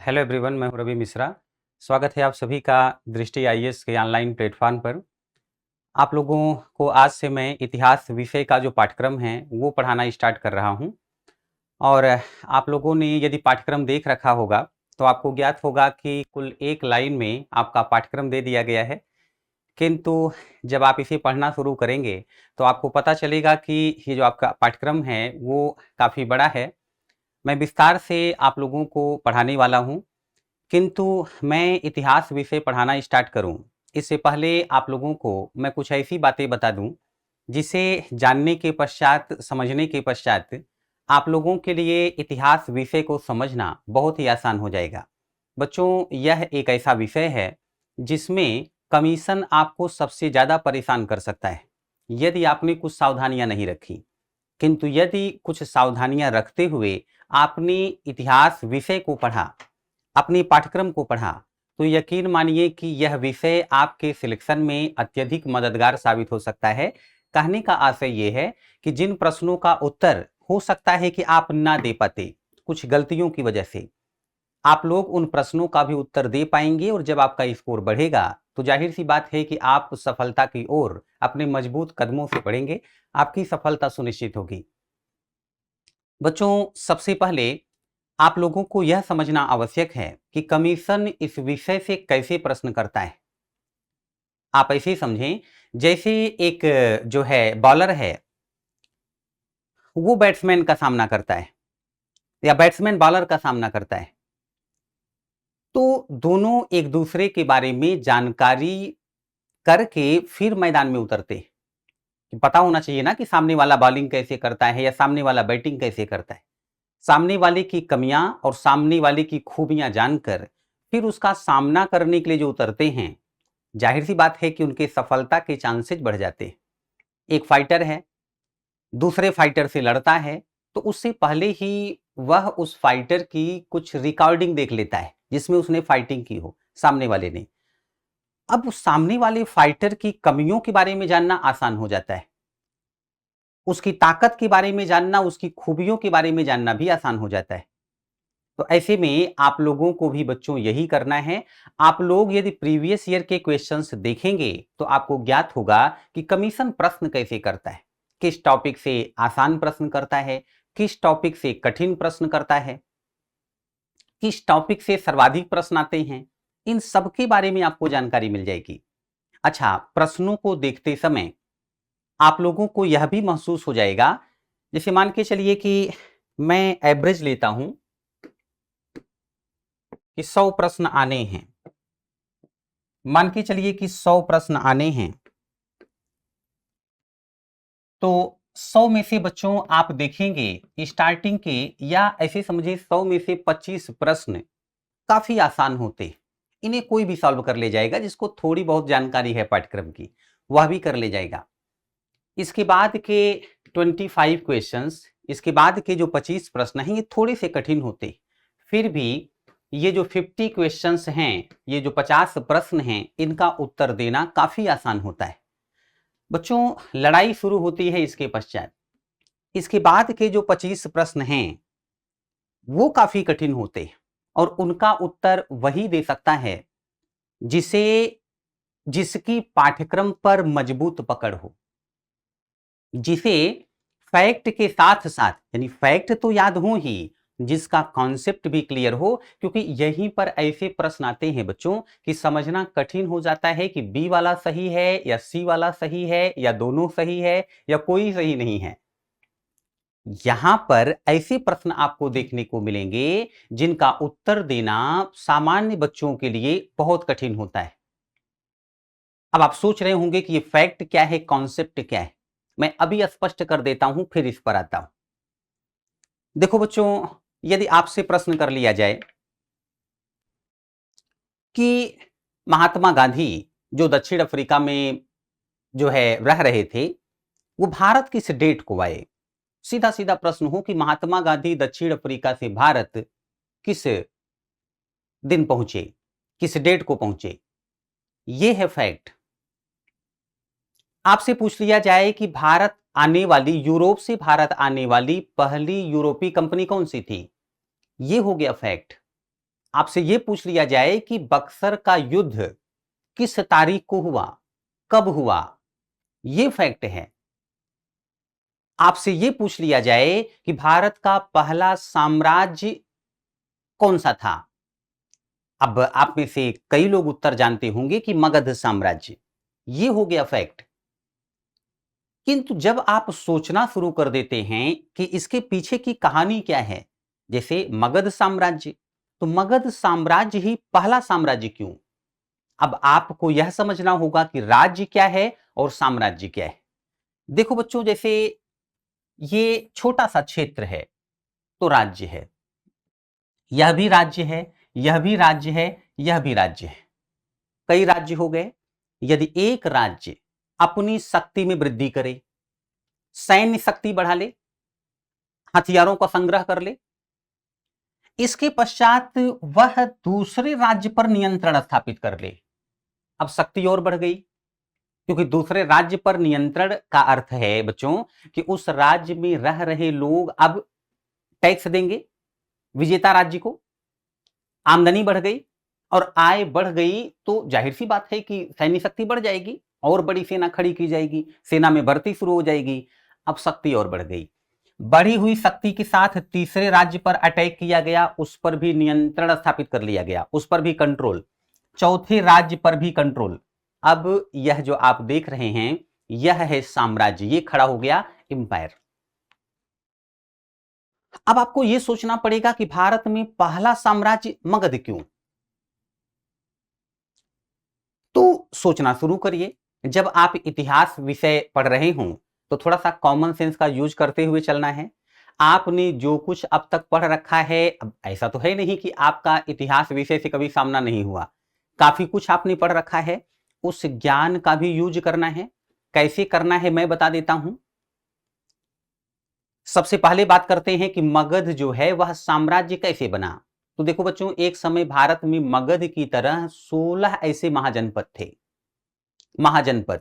Hello everyone, मैं हूं रवि मिश्रा। स्वागत है आप सभी का दृष्टि आईएएस के ऑनलाइन प्लेटफॉर्म पर। आप लोगों को आज से मैं इतिहास विषय का जो पाठ्यक्रम है वो पढ़ाना स्टार्ट कर रहा हूं। और आप लोगों ने यदि पाठ्यक्रम देख रखा होगा तो आपको ज्ञात होगा कि कुल एक लाइन में आपका पाठ्यक्रम दे दिया गया है। किंतु जब आप इसे पढ़ना शुरू करेंगे तो आपको पता चलेगा कि ये जो आपका पाठ्यक्रम है वो काफ़ी बड़ा है। मैं विस्तार से आप लोगों को पढ़ाने वाला हूँ। किंतु मैं इतिहास विषय पढ़ाना स्टार्ट करूं, इससे पहले आप लोगों को मैं कुछ ऐसी बातें बता दूं जिसे जानने के पश्चात, समझने के पश्चात आप लोगों के लिए इतिहास विषय को समझना बहुत ही आसान हो जाएगा। बच्चों, यह एक ऐसा विषय है जिसमें कमीशन आपको सबसे ज़्यादा परेशान कर सकता है यदि आपने कुछ सावधानियां नहीं रखी। किंतु यदि कुछ सावधानियां रखते हुए आपने इतिहास विषय को पढ़ा, अपने पाठ्यक्रम को पढ़ा, तो यकीन मानिए कि यह विषय आपके सिलेक्शन में अत्यधिक मददगार साबित हो सकता है। कहने का आशय यह है कि जिन प्रश्नों का उत्तर हो सकता है कि आप ना दे पाते कुछ गलतियों की वजह से, आप लोग उन प्रश्नों का भी उत्तर दे पाएंगे और जब आपका स्कोर बढ़ेगा तो जाहिर सी बात है कि आप सफलता की ओर अपने मजबूत कदमों से बढ़ेंगे, आपकी सफलता सुनिश्चित होगी। बच्चों, सबसे पहले आप लोगों को यह समझना आवश्यक है कि कमीशन इस विषय से कैसे प्रश्न करता है। आप ऐसे समझें जैसे एक जो है बॉलर है, वो बैट्समैन का सामना करता है या बैट्समैन बॉलर का सामना करता है, तो दोनों एक दूसरे के बारे में जानकारी करके फिर मैदान में उतरते हैं। पता होना चाहिए ना कि सामने वाला बॉलिंग कैसे करता है या सामने वाला बैटिंग कैसे करता है। सामने वाले की कमियां और सामने वाले की खूबियां जानकर फिर उसका सामना करने के लिए जो उतरते हैं, जाहिर सी बात है कि उनके सफलता के चांसेस बढ़ जाते हैं। एक फाइटर है, दूसरे फाइटर से लड़ता है, तो उससे पहले ही वह उस फाइटर की कुछ रिकॉर्डिंग देख लेता है जिसमें उसने फाइटिंग की हो सामने वाले ने। अब उस सामने वाले फाइटर की कमियों के बारे में जानना आसान हो जाता है, उसकी ताकत के बारे में जानना, उसकी खूबियों के बारे में जानना भी आसान हो जाता है। तो ऐसे में आप लोगों को भी बच्चों यही करना है। आप लोग यदि प्रीवियस ईयर के क्वेश्चंस देखेंगे तो आपको ज्ञात होगा कि कमीशन प्रश्न कैसे करता है, किस टॉपिक से आसान प्रश्न करता है, किस टॉपिक से कठिन प्रश्न करता है, किस टॉपिक से सर्वाधिक प्रश्न आते हैं। इन सब के बारे में आपको जानकारी मिल जाएगी। अच्छा, प्रश्नों को देखते समय आप लोगों को यह भी महसूस हो जाएगा, जैसे मान के चलिए कि मैं एवरेज लेता हूं कि 100 प्रश्न आने हैं। मान के चलिए कि 100 प्रश्न आने हैं, तो 100 में से बच्चों आप देखेंगे स्टार्टिंग के, या ऐसे समझिए 100 में से 25 प्रश्न काफी आसान होते हैं। इन्हें कोई भी सॉल्व कर ले जाएगा, जिसको थोड़ी बहुत जानकारी है पाठ्यक्रम की वह भी कर ले जाएगा। इसके बाद के 25 क्वेश्चंस, इसके बाद के जो 25 प्रश्न हैं ये थोड़े से कठिन होते हैं। फिर भी ये जो 50 क्वेश्चंस हैं, ये जो 50 प्रश्न हैं, इनका उत्तर देना काफी आसान होता है। बच्चों, लड़ाई शुरू होती है इसके पश्चात। इसके बाद के जो 25 प्रश्न हैं वो काफी कठिन होते हैं और उनका उत्तर वही दे सकता है जिसे जिसकी पाठ्यक्रम पर मजबूत पकड़ हो, जिसे फैक्ट के साथ साथ, यानी फैक्ट तो याद हो ही, जिसका कॉन्सेप्ट भी क्लियर हो। क्योंकि यहीं पर ऐसे प्रश्न आते हैं बच्चों कि समझना कठिन हो जाता है कि बी वाला सही है या सी वाला सही है या दोनों सही है या कोई सही नहीं है। यहां पर ऐसे प्रश्न आपको देखने को मिलेंगे जिनका उत्तर देना सामान्य बच्चों के लिए बहुत कठिन होता है। अब आप सोच रहे होंगे कि ये फैक्ट क्या है, कॉन्सेप्ट क्या है। मैं अभी स्पष्ट कर देता हूं, फिर इस पर आता हूं। देखो बच्चों, यदि आपसे प्रश्न कर लिया जाए कि महात्मा गांधी जो दक्षिण अफ्रीका में जो है रह रहे थे, वो भारत किस डेट को आए। सीधा सीधा प्रश्न हो कि महात्मा गांधी दक्षिण अफ्रीका से भारत किस दिन पहुंचे, किस डेट को पहुंचे। ये है फैक्ट। आपसे पूछ लिया जाए कि भारत आने वाली, यूरोप से भारत आने वाली पहली यूरोपीय कंपनी कौन सी थी, ये हो गया फैक्ट। आपसे यह पूछ लिया जाए कि बक्सर का युद्ध किस तारीख को हुआ, कब हुआ, यह फैक्ट है। आपसे यह पूछ लिया जाए कि भारत का पहला साम्राज्य कौन सा था। अब आप में से कई लोग उत्तर जानते होंगे कि मगध साम्राज्य, यह हो गया फैक्ट। किंतु जब आप सोचना शुरू कर देते हैं कि इसके पीछे की कहानी क्या है, जैसे मगध साम्राज्य, तो मगध साम्राज्य ही पहला साम्राज्य क्यों? अब आपको यह समझना होगा कि राज्य क्या है और साम्राज्य क्या है। देखो बच्चों, जैसे ये छोटा सा क्षेत्र है तो राज्य है, यह भी राज्य है, यह भी राज्य है, यह भी राज्य है। कई राज्य हो गए। यदि एक राज्य अपनी शक्ति में वृद्धि करे, सैन्य शक्ति बढ़ा ले, हथियारों का संग्रह कर ले, इसके पश्चात वह दूसरे राज्य पर नियंत्रण स्थापित कर ले, अब शक्ति और बढ़ गई। क्योंकि दूसरे राज्य पर नियंत्रण का अर्थ है बच्चों कि उस राज्य में रह रहे लोग अब टैक्स देंगे विजेता राज्य को, आमदनी बढ़ गई और आय बढ़ गई तो जाहिर सी बात है कि सैन्य शक्ति बढ़ जाएगी और बड़ी सेना खड़ी की जाएगी, सेना में भर्ती शुरू हो जाएगी। अब शक्ति और बढ़ गई, बढ़ी हुई शक्ति के साथ तीसरे राज्य पर अटैक किया गया, उस पर भी नियंत्रण स्थापित कर लिया गया, उस पर भी कंट्रोल, चौथे राज्य पर भी कंट्रोल। अब यह जो आप देख रहे हैं यह है साम्राज्य, ये खड़ा हो गया एम्पायर। अब आपको यह सोचना पड़ेगा कि भारत में पहला साम्राज्य मगध क्यों? तो सोचना शुरू करिए। जब आप इतिहास विषय पढ़ रहे हों तो थोड़ा सा कॉमन सेंस का यूज करते हुए चलना है। आपने जो कुछ अब तक पढ़ रखा है, अब ऐसा तो है नहीं कि आपका इतिहास विषय से कभी सामना नहीं हुआ, काफी कुछ आपने पढ़ रखा है। उस ज्ञान का भी यूज करना है। कैसे करना है मैं बता देता हूं। सबसे पहले बात करते हैं कि मगध जो है वह साम्राज्य कैसे बना। तो देखो बच्चों, एक समय भारत में मगध की तरह 16 ऐसे महाजनपद थे। महाजनपद,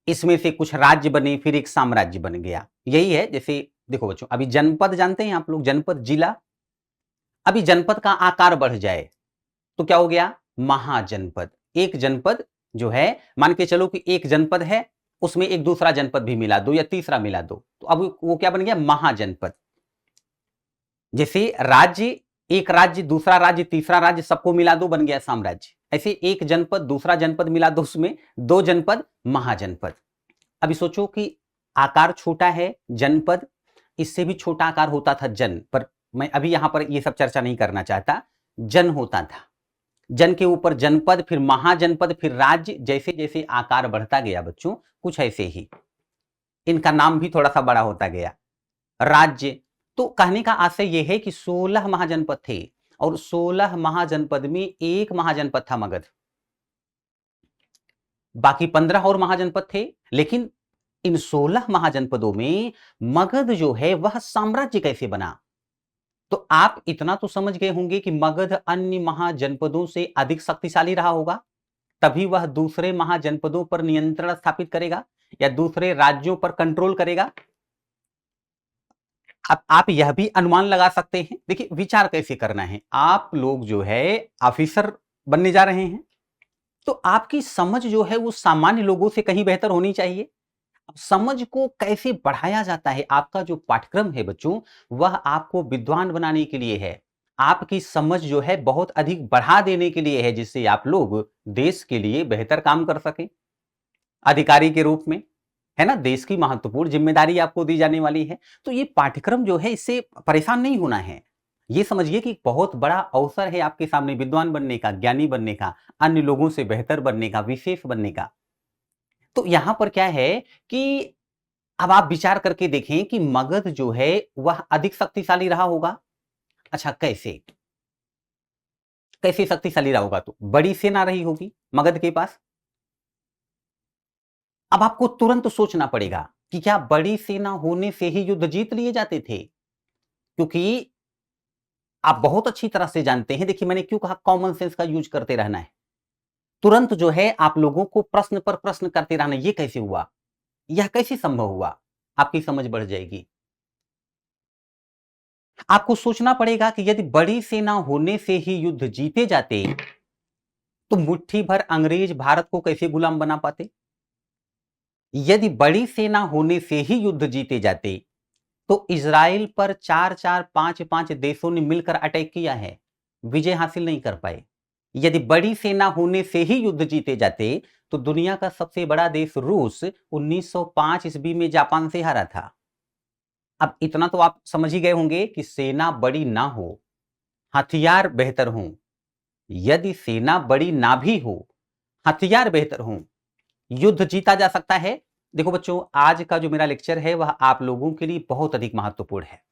इसमें से कुछ राज्य बने, फिर एक साम्राज्य बन गया। यही है, जैसे देखो बच्चों, अभी जनपद जानते हैं आप लोग, जनपद जिला। अभी जनपद का आकार बढ़ जाए तो क्या हो गया? महाजनपद। एक जनपद जो है, मान के चलो कि एक जनपद है, उसमें एक दूसरा जनपद भी मिला दो या तीसरा मिला दो, तो अब वो क्या बन गया? महाजनपद। जैसे राज्य, एक राज्य, दूसरा राज्य, तीसरा राज्य, सबको मिला दो, बन गया साम्राज्य। ऐसे एक जनपद, दूसरा जनपद मिला दो, उसमें दो जनपद, महाजनपद। अभी सोचो कि आकार छोटा है जनपद, इससे भी छोटा आकार होता था जन, पर मैं अभी यहां पर ये सब चर्चा नहीं करना चाहता। जन होता था, जन के ऊपर जनपद, फिर महाजनपद, फिर राज्य। जैसे जैसे आकार बढ़ता गया बच्चों, कुछ ऐसे ही इनका नाम भी थोड़ा सा बड़ा होता गया, राज्य। तो कहने का आशय यह है कि 16 महाजनपद थे और 16 महाजनपद में एक महाजनपद था मगध, बाकी 15 और महाजनपद थे। लेकिन इन 16 महाजनपदों में मगध जो है वह साम्राज्य कैसे बना? तो आप इतना तो समझ गए होंगे कि मगध अन्य महाजनपदों से अधिक शक्तिशाली रहा होगा, तभी वह दूसरे महाजनपदों पर नियंत्रण स्थापित करेगा या दूसरे राज्यों पर कंट्रोल करेगा। अब आप यह भी अनुमान लगा सकते हैं। देखिए, विचार कैसे करना है। आप लोग जो है ऑफिसर बनने जा रहे हैं, तो आपकी समझ जो है वो सामान्य लोगों से कहीं बेहतर होनी चाहिए। अब समझ को कैसे बढ़ाया जाता है? आपका जो पाठ्यक्रम है बच्चों, वह आपको विद्वान बनाने के लिए है, आपकी समझ जो है बहुत अधिक बढ़ा देने के लिए है, जिससे आप लोग देश के लिए बेहतर काम कर सकें अधिकारी के रूप में, है ना। देश की महत्वपूर्ण जिम्मेदारी आपको दी जाने वाली है। तो ये पाठ्यक्रम जो है, इससे परेशान नहीं होना है। ये समझिए कि बहुत बड़ा अवसर है आपके सामने विद्वान बनने का, ज्ञानी बनने का, अन्य लोगों से बेहतर बनने का, विशेष बनने का। तो यहां पर क्या है कि अब आप विचार करके देखें कि मगध जो है वह अधिक शक्तिशाली रहा होगा। अच्छा, कैसे? कैसे शक्तिशाली रहा होगा? तो बड़ी सेना रही होगी मगध के पास। अब आपको तुरंत सोचना पड़ेगा कि क्या बड़ी सेना होने से ही युद्ध जीत लिए जाते थे? क्योंकि आप बहुत अच्छी तरह से जानते हैं, देखिए मैंने क्यों कहा कॉमन सेंस का यूज करते रहना है। तुरंत जो है आप लोगों को प्रश्न पर प्रश्न करते रहना, ये कैसे हुआ, यह कैसे संभव हुआ, आपकी समझ बढ़ जाएगी। आपको सोचना पड़ेगा कि यदि बड़ी सेना होने से ही युद्ध जीते जाते तो मुट्ठी भर अंग्रेज भारत को कैसे गुलाम बना पाते। यदि बड़ी सेना होने से ही युद्ध जीते जाते तो इजराइल पर 4-4, 5-5 देशों ने मिलकर अटैक किया है, विजय हासिल नहीं कर पाए। यदि बड़ी सेना होने से ही युद्ध जीते जाते तो दुनिया का सबसे बड़ा देश रूस 1905 ईस्वी में जापान से हारा था। अब इतना तो आप समझ ही गए होंगे कि सेना बड़ी ना हो, हथियार बेहतर हों। यदि सेना बड़ी ना भी हो, हथियार बेहतर हों, युद्ध जीता जा सकता है। देखो बच्चों, आज का जो मेरा लेक्चर है वह आप लोगों के लिए बहुत अधिक महत्वपूर्ण है।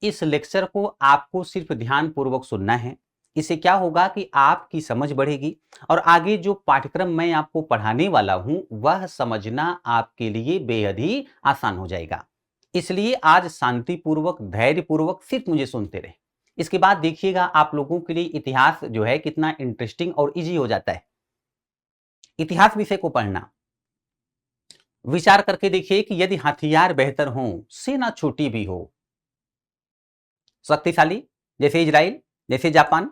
इस लेक्चर को आपको सिर्फ ध्यानपूर्वक सुनना है। इससे क्या होगा कि आपकी समझ बढ़ेगी और आगे जो पाठ्यक्रम मैं आपको पढ़ाने वाला हूं वह समझना आपके लिए बेहद ही आसान हो जाएगा। इसलिए आज शांतिपूर्वक, धैर्यपूर्वक सिर्फ मुझे सुनते रहे। इसके बाद देखिएगा आप लोगों के लिए इतिहास जो है कितना इंटरेस्टिंग और इजी हो जाता है। इतिहास विषय को पढ़ना, विचार करके देखिए कि यदि हथियार बेहतर हों, सेना छोटी भी हो, शक्तिशाली जैसे इजराइल, जैसे जापान।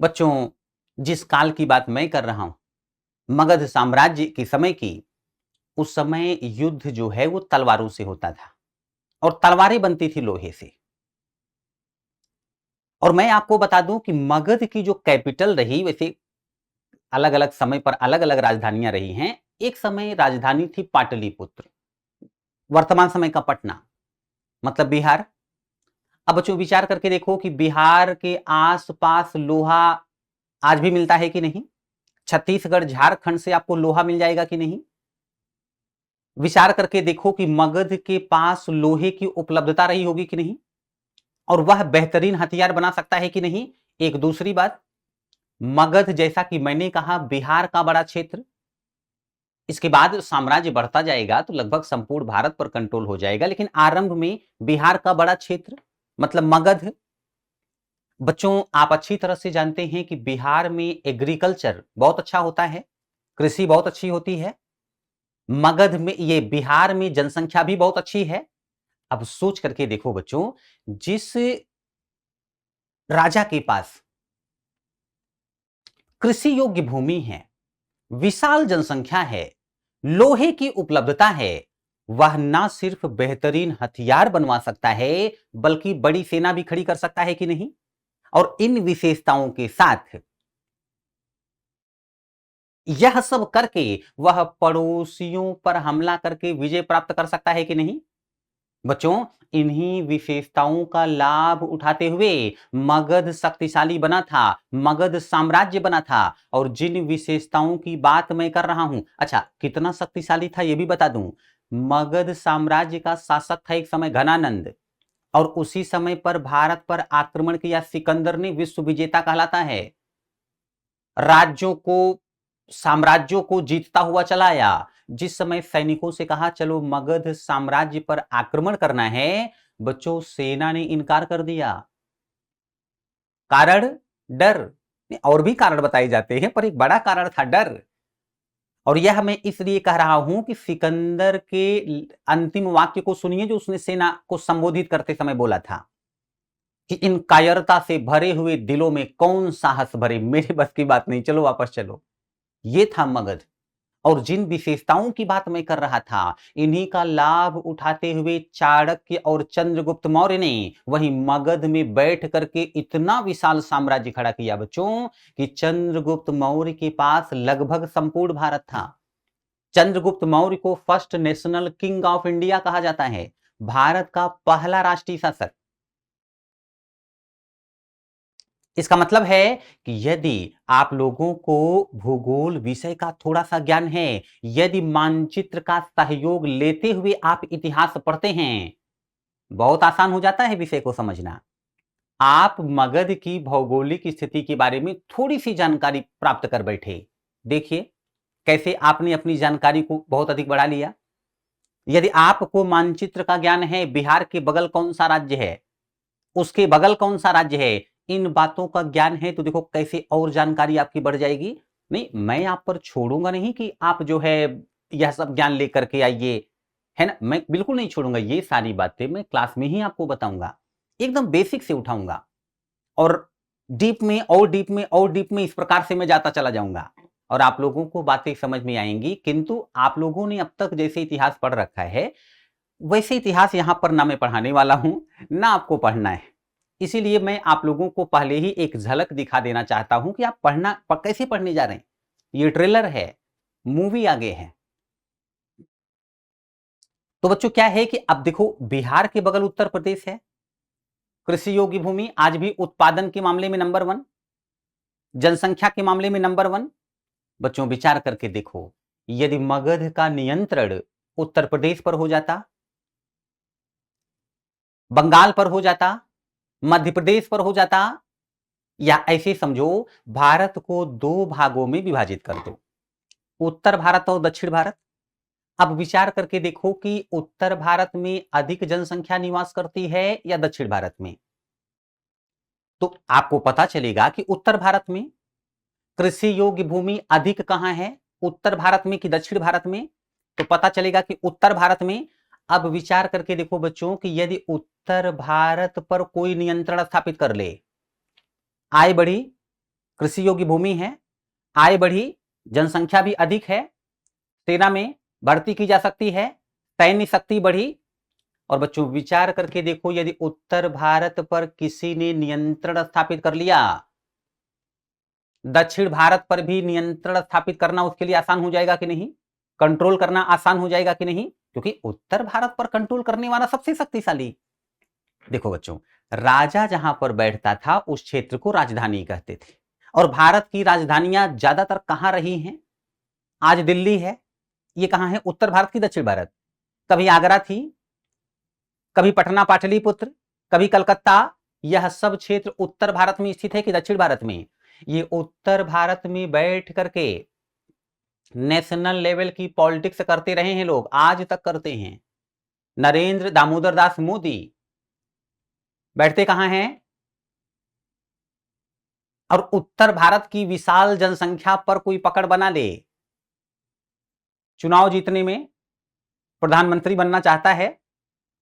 बच्चों, जिस काल की बात मैं कर रहा हूं, मगध साम्राज्य के समय की, उस समय युद्ध जो है वो तलवारों से होता था और तलवारें बनती थी लोहे से। और मैं आपको बता दूं कि मगध की जो कैपिटल रही, वैसे अलग अलग समय पर अलग अलग राजधानियां रही हैं। एक समय राजधानी थी पाटलिपुत्र, वर्तमान समय का पटना, मतलब बिहार। अब बच्चों विचार करके देखो कि बिहार के आसपास लोहा आज भी मिलता है कि नहीं। छत्तीसगढ़, झारखंड से आपको लोहा मिल जाएगा कि नहीं। विचार करके देखो कि मगध के पास लोहे की उपलब्धता रही होगी कि नहीं, और वह बेहतरीन हथियार बना सकता है कि नहीं। एक दूसरी बात, मगध जैसा कि मैंने कहा बिहार का बड़ा क्षेत्र, इसके बाद साम्राज्य बढ़ता जाएगा तो लगभग संपूर्ण भारत पर कंट्रोल हो जाएगा, लेकिन आरंभ में बिहार का बड़ा क्षेत्र मतलब मगध। बच्चों, आप अच्छी तरह से जानते हैं कि बिहार में एग्रीकल्चर बहुत अच्छा होता है, कृषि बहुत अच्छी होती है। मगध में, ये बिहार में जनसंख्या भी बहुत अच्छी है। अब सोच करके देखो बच्चों, जिस राजा के पास कृषि योग्य भूमि है, विशाल जनसंख्या है, लोहे की उपलब्धता है, वह ना सिर्फ बेहतरीन हथियार बनवा सकता है बल्कि बड़ी सेना भी खड़ी कर सकता है कि नहीं। और इन विशेषताओं के साथ यह सब करके वह पड़ोसियों पर हमला करके विजय प्राप्त कर सकता है कि नहीं। बच्चों, इन्हीं विशेषताओं का लाभ उठाते हुए मगध शक्तिशाली बना था, मगध साम्राज्य बना था। और जिन विशेषताओं की बात मैं कर रहा हूं, अच्छा कितना शक्तिशाली था यह भी बता दूं। मगध साम्राज्य का शासक था एक समय घनानंद, और उसी समय पर भारत पर आक्रमण किया सिकंदर ने, विश्व विजेता कहलाता है। राज्यों को, साम्राज्यों को जीतता हुआ चला आया। जिस समय सैनिकों से कहा चलो मगध साम्राज्य पर आक्रमण करना है, बच्चों सेना ने इनकार कर दिया। कारण डर। और भी कारण बताए जाते हैं पर एक बड़ा कारण था डर। और यह मैं इसलिए कह रहा हूं कि सिकंदर के अंतिम वाक्य को सुनिए जो उसने सेना को संबोधित करते समय बोला था कि इन कायरता से भरे हुए दिलों में कौन साहस भरे, मेरे बस की बात नहीं, चलो वापस चलो। ये था मगध। और जिन विशेषताओं की बात मैं कर रहा था, इन्हीं का लाभ उठाते हुए चाणक्य और चंद्रगुप्त मौर्य ने वहीं मगध में बैठ करके इतना विशाल साम्राज्य खड़ा किया बच्चों कि चंद्रगुप्त मौर्य के पास लगभग संपूर्ण भारत था। चंद्रगुप्त मौर्य को first national king of India कहा जाता है, भारत का पहला राष्ट्रीय शासक। इसका मतलब है कि यदि आप लोगों को भूगोल विषय का थोड़ा सा ज्ञान है, यदि मानचित्र का सहयोग लेते हुए आप इतिहास पढ़ते हैं, बहुत आसान हो जाता है विषय को समझना। आप मगध की भौगोलिक स्थिति के बारे में थोड़ी सी जानकारी प्राप्त कर बैठे, देखिए कैसे आपने अपनी जानकारी को बहुत अधिक बढ़ा लिया। यदि आपको मानचित्र का ज्ञान है, बिहार के बगल कौन सा राज्य है, उसके बगल कौन सा राज्य है, इन बातों का ज्ञान है, तो देखो कैसे और जानकारी आपकी बढ़ जाएगी। नहीं, मैं आप पर छोड़ूंगा नहीं कि आप जो है यह सब ज्ञान लेकर के आइए, है ना? मैं बिल्कुल नहीं छोड़ूंगा, ये सारी बातें मैं क्लास में ही आपको बताऊंगा, एकदम बेसिक से उठाऊंगा और डीप में और डीप में और डीप में इस प्रकार से मैं जाता चला जाऊंगा और आप लोगों को बातें समझ में आएंगी। किंतु आप लोगों ने अब तक जैसे इतिहास पढ़ रखा है वैसे इतिहास यहां पर ना मैं पढ़ाने वाला हूं ना आपको पढ़ना है। इसीलिए मैं आप लोगों को पहले ही एक झलक दिखा देना चाहता हूं कि आप कैसे पढ़ने जा रहे हैं। ये ट्रेलर है, मूवी आगे है। तो बच्चों क्या है कि अब देखो, बिहार के बगल उत्तर प्रदेश है, कृषि योग्य भूमि आज भी उत्पादन के मामले में नंबर 1, जनसंख्या के मामले में नंबर 1। बच्चों विचार करके देखो, यदि मगध का नियंत्रण उत्तर प्रदेश पर हो जाता, बंगाल पर हो जाता, मध्य प्रदेश पर हो जाता, या ऐसे समझो भारत को 2 भागों में विभाजित कर दो, उत्तर भारत और दक्षिण भारत। अब विचार करके देखो कि उत्तर भारत में अधिक जनसंख्या निवास करती है या दक्षिण भारत में। तो आपको पता चलेगा कि उत्तर भारत में कृषि योग्य भूमि अधिक कहां है, उत्तर भारत में कि दक्षिण भारत में? तो पता चलेगा कि उत्तर भारत में। अब विचार करके देखो बच्चों कि यदि उत्तर भारत पर कोई नियंत्रण स्थापित कर ले, आय बढ़ी, कृषि योग्य भूमि है, आय बढ़ी, जनसंख्या भी अधिक है, सेना में भर्ती की जा सकती है, सैन्य शक्ति बढ़ी। और बच्चों विचार करके देखो, यदि उत्तर भारत पर किसी ने नियंत्रण स्थापित कर लिया, दक्षिण भारत पर भी नियंत्रण स्थापित करना उसके लिए आसान हो जाएगा कि नहीं? कंट्रोल करना आसान हो जाएगा कि नहीं? क्योंकि उत्तर भारत पर कंट्रोल करने वाला सबसे शक्तिशाली। देखो बच्चों, राजा जहां पर बैठता था उस क्षेत्र को राजधानी कहते थे। और भारत की राजधानियां ज्यादातर कहां रही हैं? आज दिल्ली है, ये कहां है? उत्तर भारत की दक्षिण भारत? कभी आगरा थी, कभी पटना पाटलिपुत्र, कभी कलकत्ता। यह सब क्षेत्र उत्तर भारत में स्थित है कि दक्षिण भारत में? ये उत्तर भारत में बैठ करके नेशनल लेवल की पॉलिटिक्स करते रहे हैं लोग, आज तक करते हैं। नरेंद्र दामोदर दास मोदी बैठते कहां हैं? और उत्तर भारत की विशाल जनसंख्या पर कोई पकड़ बना ले, चुनाव जीतने में प्रधानमंत्री बनना चाहता है,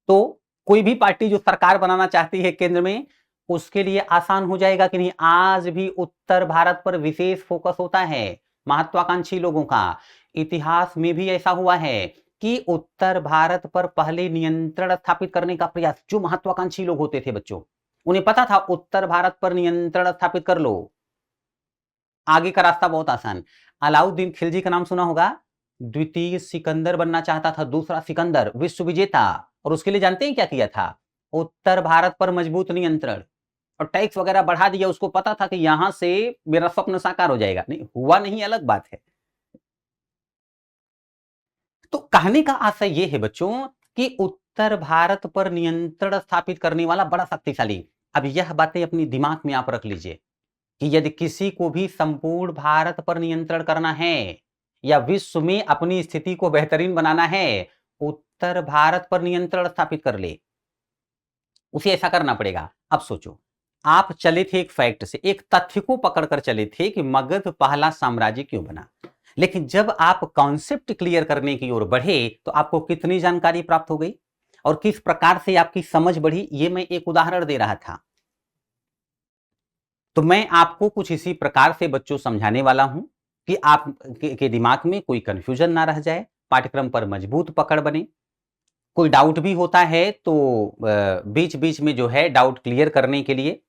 तो कोई भी पार्टी जो सरकार बनाना चाहती है केंद्र में, उसके लिए आसान हो जाएगा कि नहीं? आज भी उत्तर भारत पर विशेष फोकस होता है महत्वाकांक्षी लोगों का। इतिहास में भी ऐसा हुआ है कि उत्तर भारत पर पहले नियंत्रण स्थापित करने का प्रयास, जो महत्वाकांक्षी लोग होते थे बच्चों, उन्हें पता था उत्तर भारत पर नियंत्रण स्थापित कर लो, आगे का रास्ता बहुत आसान। अलाउद्दीन खिलजी का नाम सुना होगा, द्वितीय सिकंदर बनना चाहता था, दूसरा सिकंदर विश्व विजेता। और उसके लिए जानते हैं क्या किया था? उत्तर भारत पर मजबूत नियंत्रण और टैक्स वगैरह बढ़ा दिया। उसको पता था कि यहां से मेरा स्वप्न साकार हो जाएगा। नहीं हुआ, नहीं अलग बात है। तो कहने का आशय यह है बच्चों कि उत्तर भारत पर नियंत्रण स्थापित करने वाला बड़ा शक्तिशाली। अब यह बातें अपनी दिमाग में आप रख लीजिए कि यदि किसी को भी संपूर्ण भारत पर नियंत्रण करना है या विश्व में अपनी स्थिति को बेहतरीन बनाना है, उत्तर भारत पर नियंत्रण स्थापित कर ले, उसे ऐसा करना पड़ेगा। अब सोचो, आप चले थे एक फैक्ट से, एक तथ्य को पकड़कर चले थे कि मगध पहला साम्राज्य क्यों बना। लेकिन जब आप कॉन्सेप्ट क्लियर करने की ओर बढ़े तो आपको कितनी जानकारी प्राप्त हो गई और किस प्रकार से आपकी समझ बढ़ी, ये मैं एक उदाहरण दे रहा था। तो मैं आपको कुछ इसी प्रकार से बच्चों समझाने वाला हूं कि आप के दिमाग में कोई कंफ्यूजन ना रह जाए, पाठ्यक्रम पर मजबूत पकड़ बने। कोई डाउट भी होता है तो बीच बीच में जो है डाउट क्लियर करने के लिए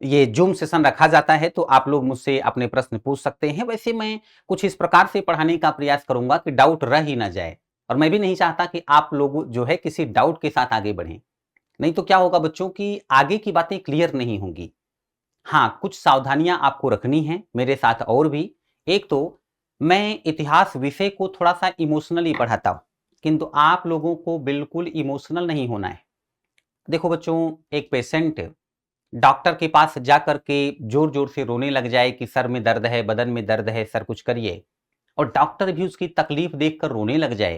ये जूम सेशन रखा जाता है, तो आप लोग मुझसे अपने प्रश्न पूछ सकते हैं। वैसे मैं कुछ इस प्रकार से पढ़ाने का प्रयास करूंगा कि डाउट रह ही ना जाए, और मैं भी नहीं चाहता कि आप लोग जो है किसी डाउट के साथ आगे बढ़ें। नहीं तो क्या होगा बच्चों की आगे की बातें क्लियर नहीं होंगी। हाँ, कुछ सावधानियां आपको रखनी है मेरे साथ और भी। एक तो मैं इतिहास विषय को थोड़ा-सा इमोशनली पढ़ाता हूँ, किंतु आप लोगों को बिल्कुल इमोशनल नहीं होना है। देखो बच्चों, एक पेशेंट डॉक्टर के पास जाकर के ज़ोर-ज़ोर से रोने लग जाए कि सर में दर्द है, बदन में दर्द है, सर कुछ करिए, और डॉक्टर भी उसकी तकलीफ देखकर रोने लग जाए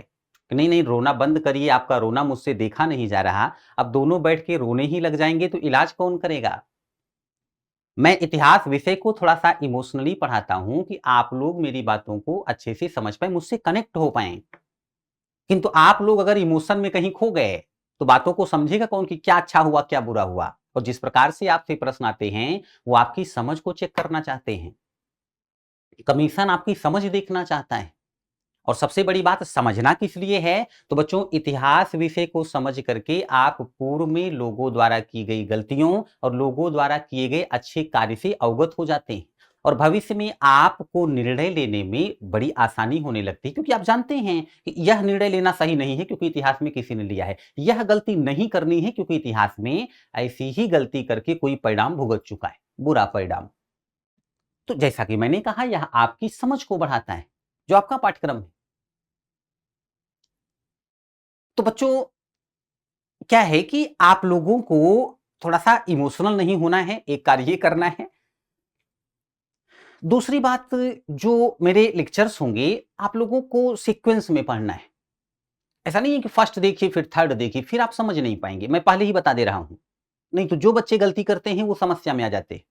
कि नहीं, नहीं रोना बंद करिए, आपका रोना मुझसे देखा नहीं जा रहा। अब दोनों बैठ के रोने ही लग जाएँगे तो इलाज कौन करेगा? मैं इतिहास विषय को थोड़ा-सा इमोशनली पढ़ाता हूँ कि आप लोग मेरी बातों को अच्छे से समझ पाएँ, मुझसे कनेक्ट हो पाएँ। किंतु आप लोग अगर इमोशन में कहीं खो गए तो बातों को समझेगा कौन कि क्या अच्छा हुआ क्या बुरा हुआ। और जिस प्रकार से आपसे प्रश्न आते हैं वो आपकी समझ को चेक करना चाहते हैं। कमीशन आपकी समझ देखना चाहता है। और सबसे बड़ी बात समझना किस लिए है, तो बच्चों इतिहास विषय को समझ करके आप पूर्व में लोगों द्वारा की गई गलतियों और लोगों द्वारा किए गए अच्छे कार्य से अवगत हो जाते हैं। और भविष्य में आपको निर्णय लेने में बड़ी आसानी होने लगती है, क्योंकि आप जानते हैं कि यह निर्णय लेना सही नहीं है क्योंकि इतिहास में किसी ने लिया है, यह गलती नहीं करनी है क्योंकि इतिहास में ऐसी ही गलती करके कोई परिणाम भुगत चुका है, बुरा परिणाम। तो जैसा कि मैंने कहा यह आपकी समझ को बढ़ाता है, जो आपका पाठ्यक्रम है। तो बच्चों क्या है कि आप लोगों को थोड़ा-सा इमोशनल नहीं होना है, एक कार्य ये करना है। दूसरी बात, जो मेरे लेक्चर्स होंगे, आप लोगों को सीक्वेंस में पढ़ना है। ऐसा नहीं है कि फर्स्ट देखिए फिर थर्ड देखिए, फिर आप समझ नहीं पाएँगे। मैं पहले ही बता दे रहा हूँ। नहीं तो जो बच्चे गलती करते हैं वो समस्या में आ जाते हैं।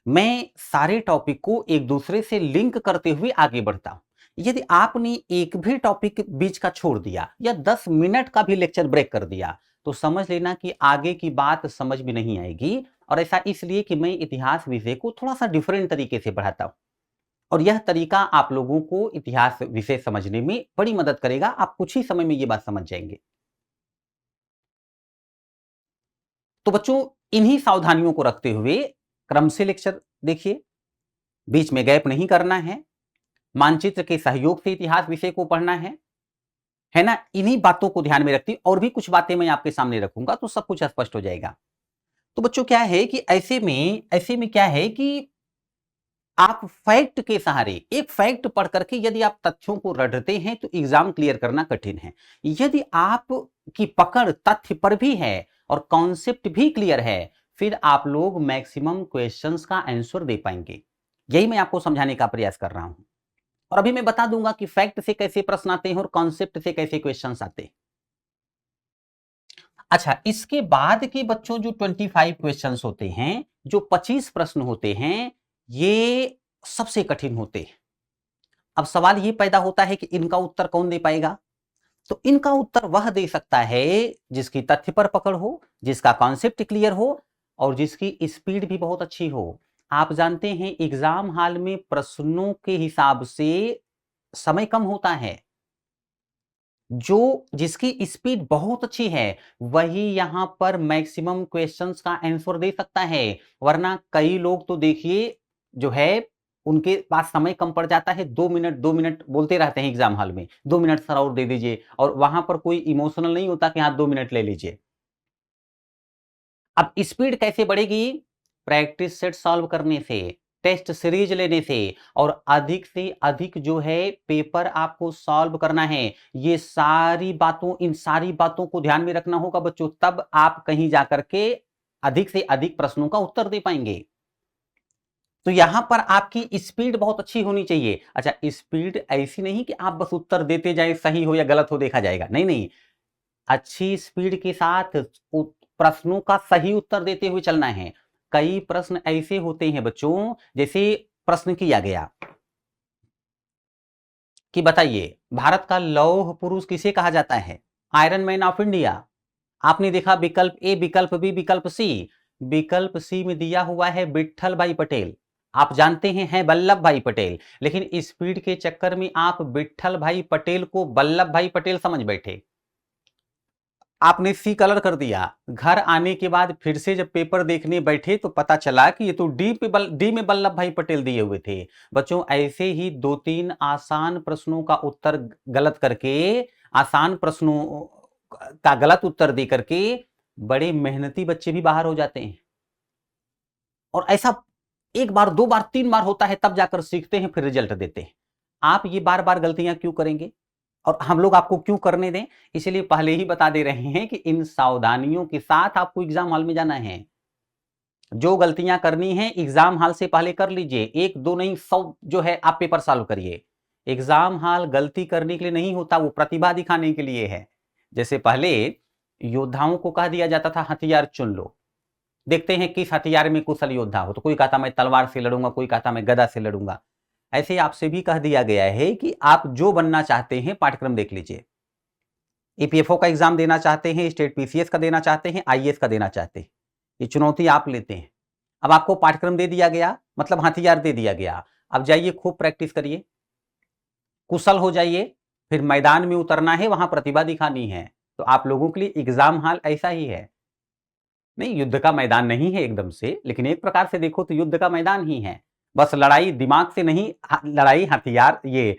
मैं सारे टॉपिक को एक दूसरे से लिंक करते हुए आगे बढ़ता हूं। यदि आपने एक भी टॉपिक बीच का छोड़ दिया या 10 मिनट का भी लेक्चर ब्रेक कर दिया तो समझ लेना कि आगे की बात समझ में नहीं आएगी। और ऐसा इसलिए कि मैं इतिहास विषय को थोड़ा सा डिफरेंट तरीके से पढ़ाता हूं। और यह तरीका आप लोगों को इतिहास विषय समझने में बड़ी मदद करेगा। आप कुछ ही समय में ये बात समझ जाएंगे। तो बच्चों इन्हीं सावधानियों को रखते हुए क्रम से लेक्चर देखिए, बीच में गैप नहीं करना है, मानचित्र के सहयोग से इतिहास विषय को पढ़ना है ना? इन्हीं बातों को ध्यान में रखती और भी कुछ बातें मैं आपके सामने रखूंगा तो सब कुछ स्पष्ट हो जाएगा। तो बच्चों क्या है कि ऐसे में क्या है कि आप फैक्ट के सहारे एक फैक्ट पढ़ करके यदि आप तथ्यों को रटते हैं तो एग्जाम क्लियर करना कठिन है। यदि आप की पकड़ तथ्य पर भी है और कॉन्सेप्ट भी क्लियर है, फिर आप लोग मैक्सिमम क्वेश्चंस का आंसर दे पाएंगे। यही मैं आपको समझाने का प्रयास कर रहा हूं। और अभी मैं बता दूंगा कि फैक्ट से कैसे प्रश्न आते हैं और कॉन्सेप्ट से कैसे क्वेश्चंस आते हैं। अच्छा, इसके बाद के बच्चों जो 25 क्वेश्चंस होते हैं, जो 25 प्रश्न होते हैं, ये सबसे कठिन होते हैं। अब सवाल ये पैदा होता है कि इनका उत्तर कौन दे पाएगा? तो इनका उत्तर वह दे सकता है जिसकी तथ्य पर पकड़ हो, जिसका कॉन्सेप्ट क्लियर हो और जिसकी स्पीड भी बहुत अच्छी हो। आप जानते हैं एग्जाम हॉल में प्रश्नों के हिसाब से समय कम होता है। जो जिसकी स्पीड बहुत अच्छी है वही यहां पर मैक्सिमम क्वेश्चंस का आंसर दे सकता है। वरना कई लोग तो देखिए जो है उनके पास समय कम पड़ जाता है, 2 मिनट बोलते रहते हैं एग्जाम हॉल में, 2 मिनट सर और दे दीजिए, और वहां पर कोई इमोशनल नहीं होता कि हाँ 2 मिनट ले लीजिए। अब स्पीड कैसे बढ़ेगी? प्रैक्टिस सेट सॉल्व करने से, टेस्ट सीरीज लेने से और अधिक से अधिक जो है पेपर आपको सॉल्व करना है। ये सारी बातों इन सारी बातों को ध्यान में रखना होगा बच्चों, तब आप कहीं जाकर के अधिक से अधिक प्रश्नों का उत्तर दे पाएंगे। तो यहां पर आपकी स्पीड बहुत अच्छी होनी चाहिए। अच्छा, स्पीड ऐसी नहीं कि आप बस उत्तर देते जाए, सही हो या गलत हो देखा जाएगा, नहीं नहीं। अच्छी स्पीड के साथ प्रश्नों का सही उत्तर देते हुए चलना है। कई प्रश्न ऐसे होते हैं बच्चों, जैसे प्रश्न किया गया कि बताइए भारत का लौह पुरुष किसे कहा जाता है? Iron man of India. आपने देखा विकल्प ए, विकल्प बी, विकल्प सी। विकल्प सी में दिया हुआ है विट्ठल भाई पटेल। आप जानते हैं वल्लभ भाई पटेल, लेकिन स्पीड के चक्कर में आप विट्ठल भाई पटेल को वल्लभ भाई पटेल समझ बैठे। आपने सी कलर कर दिया। घर आने के बाद फिर से जब पेपर देखने बैठे तो पता चला कि ये तो डी में वल्लभ भाई पटेल दिए हुए थे। बच्चों ऐसे ही 2-3 आसान प्रश्नों का उत्तर गलत करके, आसान प्रश्नों का गलत उत्तर दे करके बड़े मेहनती बच्चे भी बाहर हो जाते हैं। और ऐसा एक बार, दो बार, तीन बार होता है, तब जाकर सीखते हैं, फिर रिजल्ट देते हैं। आप ये बार बार गलतियां क्यों करेंगे और हम लोग आपको क्यों करने दें? इसलिए पहले ही बता दे रहे हैं कि इन सावधानियों के साथ आपको एग्जाम हॉल में जाना है। जो गलतियां करनी है एग्जाम हॉल से पहले कर लीजिए, एक दो नहीं 100 जो है आप पेपर सॉल्व करिए। एग्जाम हॉल गलती करने के लिए नहीं होता, वो प्रतिभा दिखाने के लिए है। जैसे पहले योद्धाओं को कह दिया जाता था हथियार चुन लो, देखते हैं किस हथियार में कुशल योद्धा हो। तो कोई कहता मैं तलवार से लड़ूंगा, कोई कहता मैं गदा से लड़ूंगा। ऐसे आपसे भी कह दिया गया है कि आप जो बनना चाहते हैं पाठ्यक्रम देख लीजिए। ईपीएफओ का एग्जाम देना चाहते हैं, स्टेट पीसीएस का देना चाहते हैं, आईएएस का देना चाहते हैं, ये चुनौती आप लेते हैं। अब आपको पाठ्यक्रम दे दिया गया, मतलब हथियार दे दिया गया। अब जाइए खूब प्रैक्टिस करिए, कुशल हो जाइए, फिर मैदान में उतरना है, वहां प्रतिभा दिखानी है। तो आप लोगों के लिए एग्जाम हॉल ऐसा ही है। नहीं, युद्ध का मैदान नहीं है एकदम से, लेकिन एक प्रकार से देखो तो युद्ध का मैदान ही है। बस लड़ाई दिमाग से नहीं, लड़ाई हथियार, ये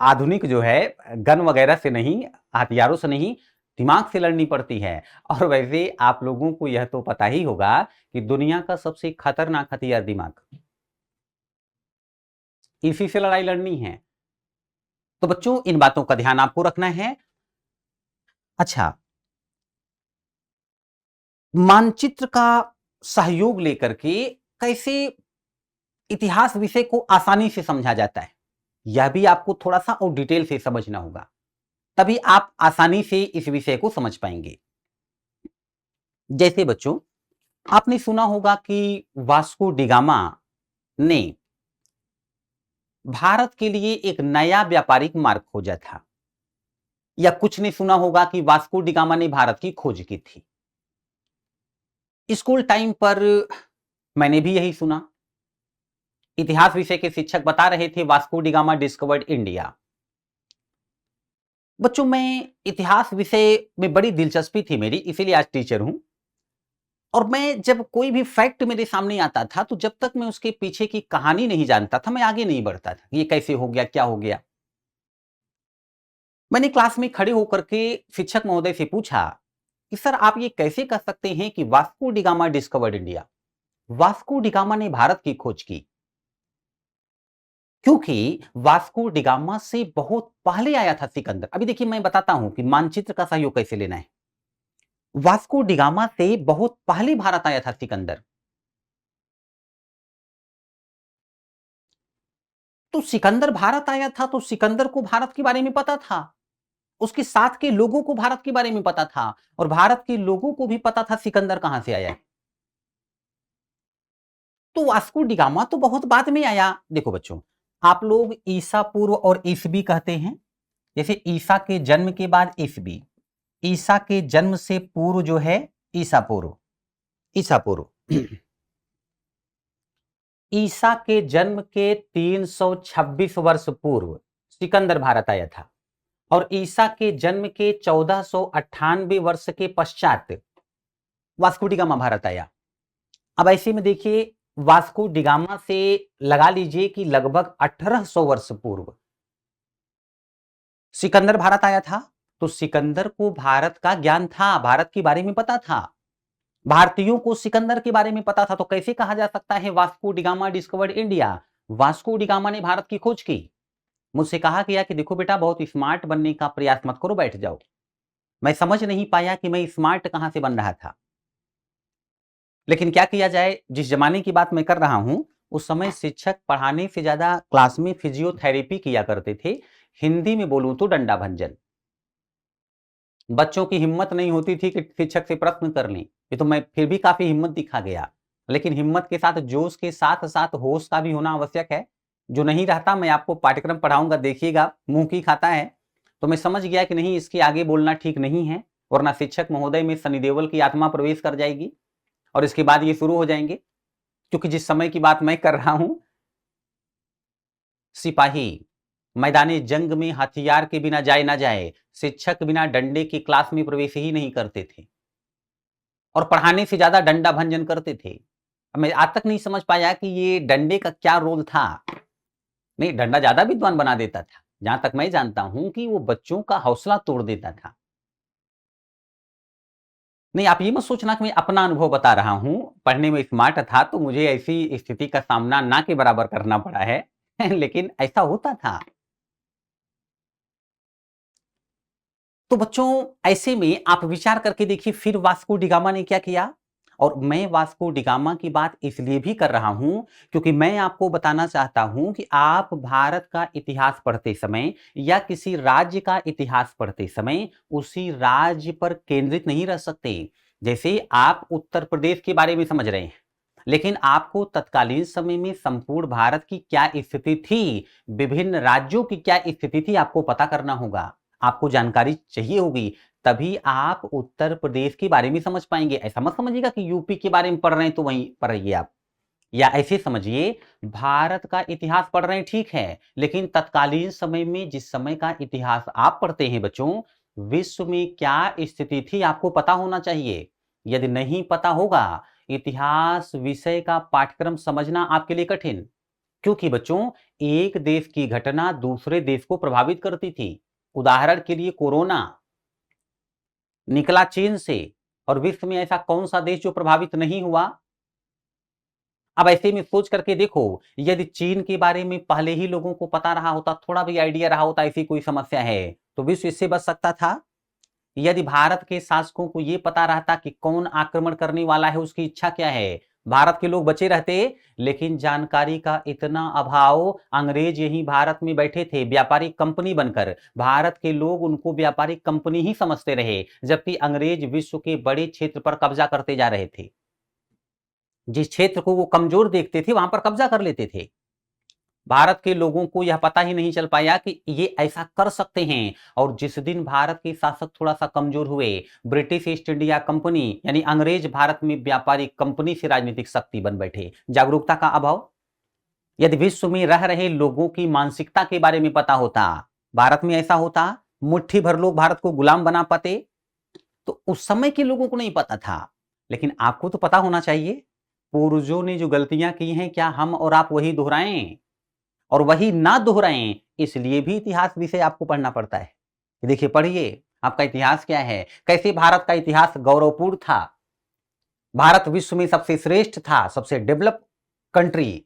आधुनिक जो है गन वगैरह से नहीं, हथियारों से नहीं, दिमाग से लड़नी पड़ती है। और वैसे आप लोगों को यह तो पता ही होगा कि दुनिया का सबसे खतरनाक हथियार दिमाग, इसी से लड़ाई लड़नी है। तो बच्चों, इन बातों का ध्यान आपको रखना है। अच्छा, मानचित्र का सहयोग लेकर के कैसे इतिहास विषय को आसानी से समझा जाता है, यह भी आपको थोड़ा सा और डिटेल से समझना होगा, तभी आप आसानी से इस विषय को समझ पाएंगे। जैसे बच्चों, आपने सुना होगा कि वास्को डिगामा ने भारत के लिए एक नया व्यापारिक मार्ग खोजा था, या कुछ ने सुना होगा कि वास्को डिगामा ने भारत की खोज की थी। स्कूल टाइम पर मैंने भी यही सुना। इतिहास विषय के शिक्षक बता रहे थे वास्को डिगामा डिस्कवर्ड इंडिया। बच्चों, मैं इतिहास विषय में बड़ी दिलचस्पी थी मेरी, इसीलिए आज टीचर हूं। और मैं जब कोई भी फैक्ट मेरे सामने आता था, तो जब तक मैं उसके पीछे की कहानी नहीं जानता था, मैं आगे नहीं बढ़ता था। ये कैसे हो गया, क्या हो गया। मैंने क्लास में खड़े होकर के शिक्षक महोदय से पूछा कि सर, आप ये कैसे कह सकते हैं कि Vasco da Gama discovered India, Vasco da Gama ने भारत की खोज की? क्योंकि वास्को डिगामा से बहुत पहले आया था सिकंदर। अभी देखिए, मैं बताता हूं कि मानचित्र का सहयोग कैसे लेना है। वास्को डिगामा से बहुत पहले भारत आया था सिकंदर। तो सिकंदर भारत आया था, तो सिकंदर को भारत के बारे में पता था, उसके साथ के लोगों को भारत के बारे में पता था, और भारत के लोगों को भी पता था सिकंदर कहां से आया है। तो वास्को डिगामा तो बहुत बाद में आया। देखो बच्चों, आप लोग ईसा पूर्व और ईसवी कहते हैं। जैसे ईसा के जन्म के बाद ईसवी, ईसा के जन्म से पूर्व जो है ईसा पूर्व, ईसा पूर्व। ईसा के जन्म के 326 वर्ष पूर्व सिकंदर भारत आया था, और ईसा के जन्म के 1498 वर्ष के पश्चात वास्को डिगामा भारत आया। अब ऐसे में देखिए, वास्को डिगामा से लगा लीजिए कि लगभग 1800 वर्ष पूर्व सिकंदर भारत आया था। तो सिकंदर को भारत का ज्ञान था, भारत के बारे में पता था, भारतीयों को सिकंदर के बारे में पता था। तो कैसे कहा जा सकता है Vasco da Gama discovered India, Vasco da Gama ने भारत की खोज की? मुझसे कहा गया कि देखो बेटा, बहुत स्मार्ट बनने का प्रयास मत करो, बैठ जाओ। मैं समझ नहीं पाया कि मैं स्मार्ट कहां से बन रहा था। लेकिन क्या किया जाए, जिस जमाने की बात मैं कर रहा हूं, उस समय शिक्षक पढ़ाने से ज्यादा क्लास में फिजियोथेरेपी किया करते थे। हिंदी में बोलूं तो डंडा भंजन। बच्चों की हिम्मत नहीं होती थी कि शिक्षक से प्रश्न कर लें। ये तो मैं फिर भी काफी हिम्मत दिखा गया, लेकिन हिम्मत के साथ, जोश के साथ साथ होश का भी होना आवश्यक है। जो नहीं रहता, मैं आपको पाठ्यक्रम पढ़ाऊंगा, देखिएगा, मुंह की खाता है। तो मैं समझ गया कि नहीं, इसके आगे बोलना ठीक नहीं है, वरना शिक्षक महोदय में सनी देओल की आत्मा प्रवेश कर जाएगी, और इसके बाद ये शुरू हो जाएंगे। क्योंकि जिस समय की बात मैं कर रहा हूं, सिपाही मैदानी जंग में हथियार के बिना जाए ना जाए, शिक्षक बिना डंडे की क्लास में प्रवेश ही नहीं करते थे, और पढ़ाने से ज्यादा डंडा भंजन करते थे। मैं आज तक नहीं समझ पाया कि ये डंडे का क्या रोल था। नहीं, डंडा ज्यादा विद्वान बना देता था, जहां तक मैं जानता हूं कि वो बच्चों का हौसला तोड़ देता था। नहीं, आप ये मत सोचना कि मैं अपना अनुभव बता रहा हूं। पढ़ने में स्मार्ट था तो मुझे ऐसी स्थिति का सामना ना के बराबर करना पड़ा है। लेकिन ऐसा होता था। तो बच्चों, ऐसे में आप विचार करके देखिए, फिर वास्को डिगामा ने क्या किया। और मैं वास्को डिगामा की बात इसलिए भी कर रहा हूं, क्योंकि मैं आपको बताना चाहता हूं कि आप भारत का इतिहास पढ़ते समय या किसी राज्य का इतिहास पढ़ते समय उसी राज्य पर केंद्रित नहीं रह सकते। जैसे आप उत्तर प्रदेश के बारे में समझ रहे हैं, लेकिन आपको तत्कालीन समय में संपूर्ण भारत की क्या स्थिति थी, विभिन्न राज्यों की क्या स्थिति थी, आपको पता करना होगा, आपको जानकारी चाहिए होगी। तभी आप उत्तर प्रदेश के बारे में समझ पाएंगे। ऐसा मत समझिएगा कि यूपी के बारे में पढ़ रहे हैं तो वहीं पढ़िए आप, या ऐसे समझिए भारत का इतिहास पढ़ रहे हैं, ठीक है, लेकिन तत्कालीन समय में जिस समय का इतिहास आप पढ़ते हैं बच्चों, विश्व में क्या स्थिति थी आपको पता होना चाहिए। यदि नहीं पता होगा, इतिहास विषय का पाठ्यक्रम समझना आपके लिए कठिन, क्योंकि बच्चों एक देश की घटना दूसरे देश को प्रभावित करती थी। उदाहरण के लिए कोरोना निकला चीन से, और विश्व में ऐसा कौन सा देश जो प्रभावित नहीं हुआ। अब ऐसे में सोच करके देखो, यदि चीन के बारे में पहले ही लोगों को पता रहा होता, थोड़ा भी आइडिया रहा होता ऐसी कोई समस्या है, तो विश्व इससे बच सकता था। यदि भारत के शासकों को यह पता रहता कि कौन आक्रमण करने वाला है, उसकी इच्छा क्या है, भारत के लोग बचे रहते। लेकिन जानकारी का इतना अभाव, अंग्रेज यहीं भारत में बैठे थे व्यापारिक कंपनी बनकर, भारत के लोग उनको व्यापारिक कंपनी ही समझते रहे, जबकि अंग्रेज विश्व के बड़े क्षेत्र पर कब्जा करते जा रहे थे। जिस क्षेत्र को वो कमजोर देखते थे वहां पर कब्जा कर लेते थे। भारत के लोगों को यह पता ही नहीं चल पाया कि ये ऐसा कर सकते हैं। और जिस दिन भारत के शासक थोड़ा सा कमजोर हुए, ब्रिटिश ईस्ट इंडिया कंपनी यानी अंग्रेज भारत में व्यापारिक कंपनी से राजनीतिक शक्ति बन बैठे। जागरूकता का अभाव। यदि विश्व में रह रहे लोगों की मानसिकता के बारे में पता होता, भारत में ऐसा होता मुट्ठी भर लोग भारत को गुलाम बना पाते, तो उस समय के लोगों को नहीं पता था। लेकिन आपको तो पता होना चाहिए, पूर्वजों ने जो गलतियां की हैं क्या हम और आप वही दोहराएं, और वही ना दोहराएं, इसलिए भी इतिहास विषय आपको पढ़ना पड़ता है। देखिए पढ़िए, आपका इतिहास क्या है, कैसे भारत का इतिहास गौरवपूर्ण था, भारत विश्व में सबसे श्रेष्ठ था, सबसे डेवलप कंट्री,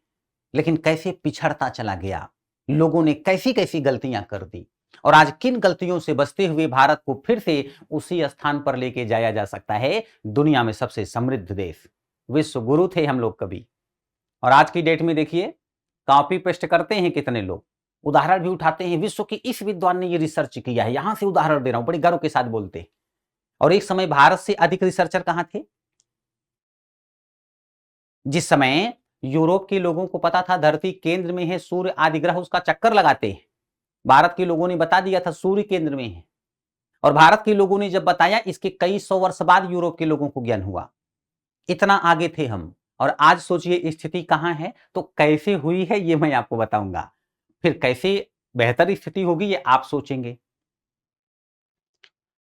लेकिन कैसे पिछड़ता चला गया, लोगों ने कैसी कैसी गलतियां कर दी, और आज किन गलतियों से बचते हुए भारत को फिर से उसी स्थान पर लेके जाया जा सकता है, दुनिया में सबसे समृद्ध देश। विश्व गुरु थे हम लोग कभी। और आज की डेट में देखिए, कॉपी पेस्ट करते हैं कितने लोग, उदाहरण भी उठाते हैं, विश्व के इस विद्वान ने ये रिसर्च किया है, यहां से उदाहरण दे रहा हूं, बड़े गर्व के साथ बोलते हैं। और एक समय भारत से अधिक रिसर्चर कहां थे? जिस समय यूरोप के लोगों को पता था धरती केंद्र में है, सूर्य आदि ग्रह उसका चक्कर लगाते हैं, भारत के लोगों ने बता दिया था सूर्य केंद्र में है। और भारत के लोगों ने जब बताया, इसके कई सौ वर्ष बाद यूरोप के लोगों को ज्ञान हुआ। इतना आगे थे हम। और आज सोचिए स्थिति कहां है, तो कैसे हुई है ये मैं आपको बताऊंगा। फिर कैसे बेहतर स्थिति होगी ये आप सोचेंगे।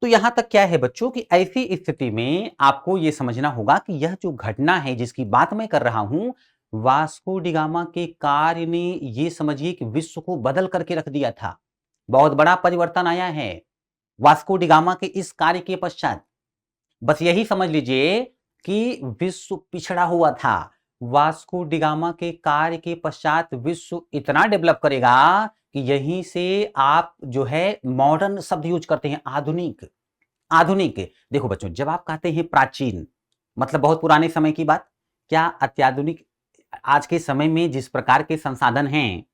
तो यहां तक क्या है बच्चों कि ऐसी स्थिति में आपको यह समझना होगा कि यह जो घटना है जिसकी बात मैं कर रहा हूं, वास्को डिगामा के कार्य ने, ये समझिए कि विश्व को बदल करके रख दिया था। बहुत बड़ा परिवर्तन आया है वास्को डिगामा के इस कार्य के पश्चात। बस यही समझ लीजिए कि विश्व पिछड़ा हुआ था, वास्को डिगामा के कार्य के पश्चात विश्व इतना डेवलप करेगा कि यहीं से आप जो है मॉडर्न शब्द यूज करते हैं, आधुनिक। आधुनिक देखो बच्चों, जब आप कहते हैं प्राचीन, मतलब बहुत पुराने समय की बात, क्या अत्याधुनिक आज के समय में जिस प्रकार के संसाधन हैं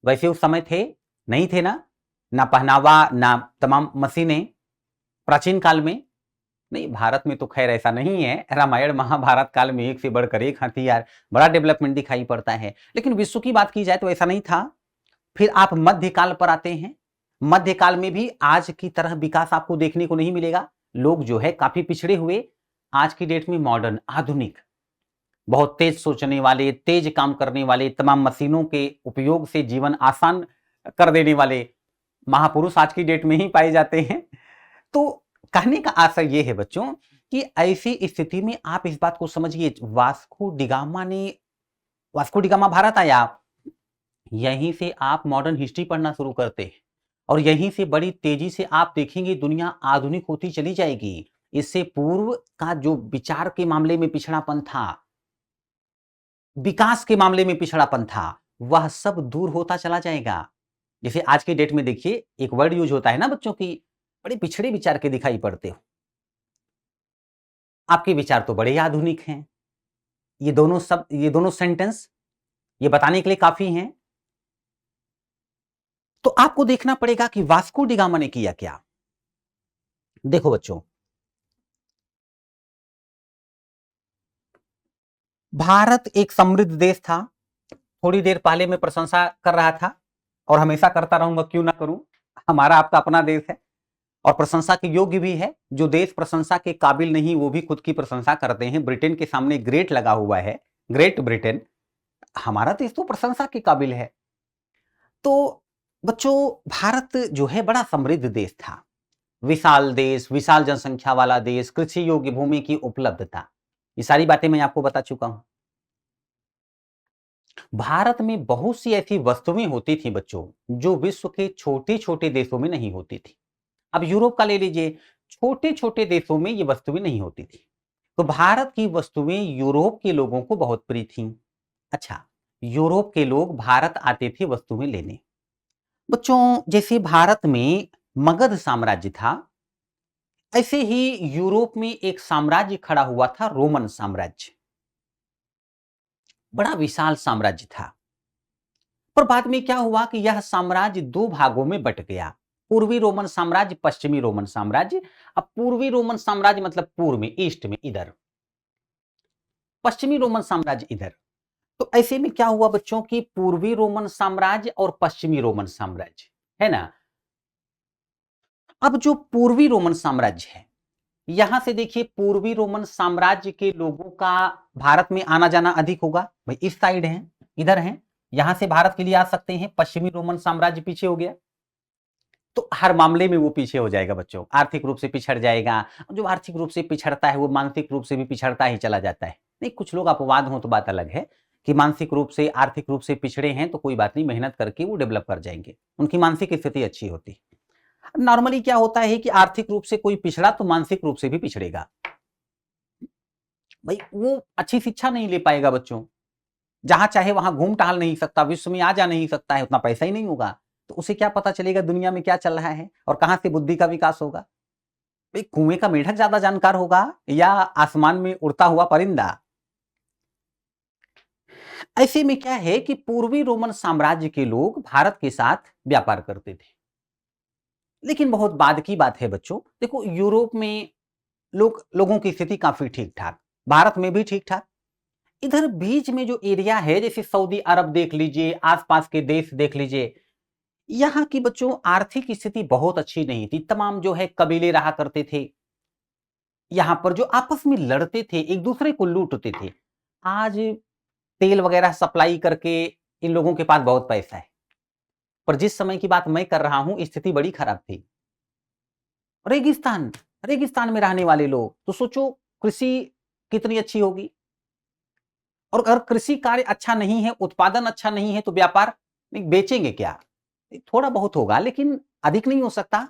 वैसे उस समय थे? नहीं थे ना। ना पहनावा, ना तमाम मशीनें प्राचीन काल में। नहीं, भारत में तो खैर ऐसा नहीं है, रामायण महाभारत काल में एक से बढ़कर एक हथियार, बड़ा डेवलपमेंट दिखाई पड़ता है। लेकिन विश्व की बात की जाए तो ऐसा नहीं था। फिर आप मध्यकाल पर आते हैं, मध्यकाल में भी आज की तरह विकास आपको देखने को नहीं मिलेगा। लोग जो है काफी पिछड़े हुए। आज की डेट में मॉडर्न, आधुनिक, बहुत तेज सोचने वाले, तेज काम करने वाले, तमाम मशीनों के उपयोग से जीवन आसान कर देने वाले महापुरुष आज की डेट में ही पाए जाते हैं। तो कहने का आशय यह है बच्चों कि ऐसी स्थिति में आप इस बात को समझिए, वास्को डिगामा भारत आया, यहीं से आप मॉडर्न हिस्ट्री पढ़ना शुरू करते हैं, और यहीं से बड़ी तेजी से आप देखेंगे दुनिया आधुनिक होती चली जाएगी। इससे पूर्व का जो विचार के मामले में पिछड़ापन था, विकास के मामले में पिछड़ापन था, वह सब दूर होता चला जाएगा। जैसे आज के डेट में देखिए, एक वर्ड यूज होता है ना बच्चों की, बड़े पिछड़े विचार के दिखाई पड़ते हो। आपके विचार तो बड़े आधुनिक हैं। ये दोनों सेंटेंस ये बताने के लिए काफी हैं। तो आपको देखना पड़ेगा कि वास्को डिगामा ने किया क्या। देखो बच्चों, भारत एक समृद्ध देश था। थोड़ी देर पहले मैं प्रशंसा कर रहा था और हमेशा करता रहूंगा, क्यों ना करूं, हमारा आपका अपना देश है। और प्रशंसा के योग्य भी है। जो देश प्रशंसा के काबिल नहीं वो भी खुद की प्रशंसा करते हैं। ब्रिटेन के सामने ग्रेट लगा हुआ है, ग्रेट ब्रिटेन। हमारा देश तो प्रशंसा के काबिल है। तो बच्चों, भारत जो है बड़ा समृद्ध देश था। विशाल देश, विशाल जनसंख्या वाला देश, कृषि योग्य भूमि की उपलब्धता, ये सारी बातें मैं आपको बता चुका हूं। भारत में बहुत सी ऐसी वस्तुएं होती थी बच्चों, जो विश्व के छोटे-छोटे देशों में नहीं होती थी। अब यूरोप का ले लीजिए, छोटे-छोटे देशों में ये वस्तुएं नहीं होती थी। तो भारत की वस्तुएं यूरोप के लोगों को बहुत प्रिय थीं। अच्छा, यूरोप के लोग भारत आते थे वस्तुएं लेने। बच्चों, जैसे भारत में मगध साम्राज्य था, ऐसे ही यूरोप में एक साम्राज्य खड़ा हुआ था, रोमन साम्राज्य। बड़ा विशाल साम्राज्य था। पर बाद में क्या हुआ कि यह साम्राज्य दो भागों में बट गया। पूर्वी रोमन साम्राज्य, पश्चिमी रोमन साम्राज्य। अब पूर्वी रोमन साम्राज्य मतलब पूर्व में, ईस्ट में, इधर। पश्चिमी रोमन साम्राज्य इधर। तो ऐसे में क्या हुआ बच्चों की, पूर्वी रोमन साम्राज्य और पश्चिमी रोमन साम्राज्य, है ना। अब जो पूर्वी रोमन साम्राज्य है, यहां से देखिए पूर्वी रोमन साम्राज्य के लोगों का भारत में आना जाना अधिक होगा। भाई इस साइड है, इधर है, यहां से भारत के लिए आ सकते हैं। पश्चिमी रोमन साम्राज्य पीछे हो गया, तो हर मामले में वो पीछे हो जाएगा बच्चों, आर्थिक रूप से पिछड़ जाएगा। जो आर्थिक रूप से पिछड़ता है वो मानसिक रूप से भी पिछड़ता ही चला जाता है। नहीं, कुछ लोग अपवाद हो तो बात अलग है कि मानसिक रूप से, आर्थिक रूप से पिछड़े हैं तो कोई बात नहीं, मेहनत करके वो डेवलप कर जाएंगे, उनकी मानसिक स्थिति अच्छी होती। नॉर्मली क्या होता है कि आर्थिक रूप से कोई पिछड़ा तो मानसिक रूप से भी पिछड़ेगा। भाई वो अच्छी शिक्षा नहीं ले पाएगा बच्चों, जहां चाहे वहां घूम टहल नहीं सकता, विश्व में आ जा नहीं सकता है, उतना पैसा ही नहीं होगा, तो उसे क्या पता चलेगा दुनिया में क्या चल रहा है और कहां से बुद्धि का विकास होगा। भाई कुएं का मेढक ज्यादा जानकार होगा या आसमान में उड़ता हुआ परिंदा। ऐसे में क्या है कि पूर्वी रोमन साम्राज्य के लोग भारत के साथ व्यापार करते थे। लेकिन बहुत बाद की बात है बच्चों, देखो यूरोप में लोगों की स्थिति काफी ठीक ठाक, भारत में भी ठीक ठाक। इधर बीच में जो एरिया है, जैसे सऊदी अरब देख लीजिए, आसपास के देश देख लीजिए, यहाँ की बच्चों आर्थिक स्थिति बहुत अच्छी नहीं थी। तमाम जो है कबीले रहा करते थे यहाँ पर, जो आपस में लड़ते थे, एक दूसरे को लूटते थे। आज तेल वगैरह सप्लाई करके इन लोगों के पास बहुत पैसा है, पर जिस समय की बात मैं कर रहा हूं स्थिति बड़ी खराब थी। रेगिस्तान, रेगिस्तान में रहने वाले लोग, तो सोचो कृषि कितनी अच्छी होगी। और अगर कृषि कार्य अच्छा नहीं है, उत्पादन अच्छा नहीं है, तो व्यापार नहीं, बेचेंगे क्या। थोड़ा बहुत होगा लेकिन अधिक नहीं हो सकता।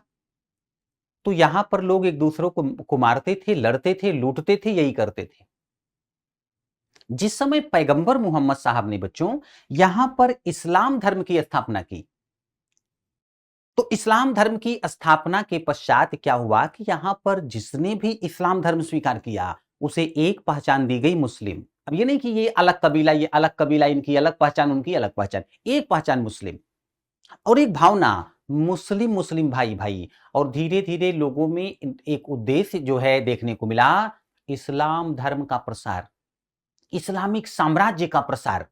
तो यहां पर लोग एक दूसरे को मारते थे, लड़ते थे, लूटते थे, यही करते थे। जिस समय पैगंबर मोहम्मद साहब ने बच्चों यहां पर इस्लाम धर्म की स्थापना की, तो इस्लाम धर्म की स्थापना के पश्चात क्या हुआ कि यहां पर जिसने भी इस्लाम धर्म स्वीकार किया उसे एक पहचान दी गई, मुस्लिम। अब ये नहीं कि ये अलग कबीला, ये अलग कबीला, इनकी अलग पहचान, उनकी अलग पहचान, एक पहचान मुस्लिम। और एक भावना, मुस्लिम मुस्लिम भाई भाई। और धीरे धीरे लोगों में एक उद्देश्य जो है देखने को मिला, इस्लाम धर्म का प्रसार, इस्लामिक साम्राज्य का प्रसार।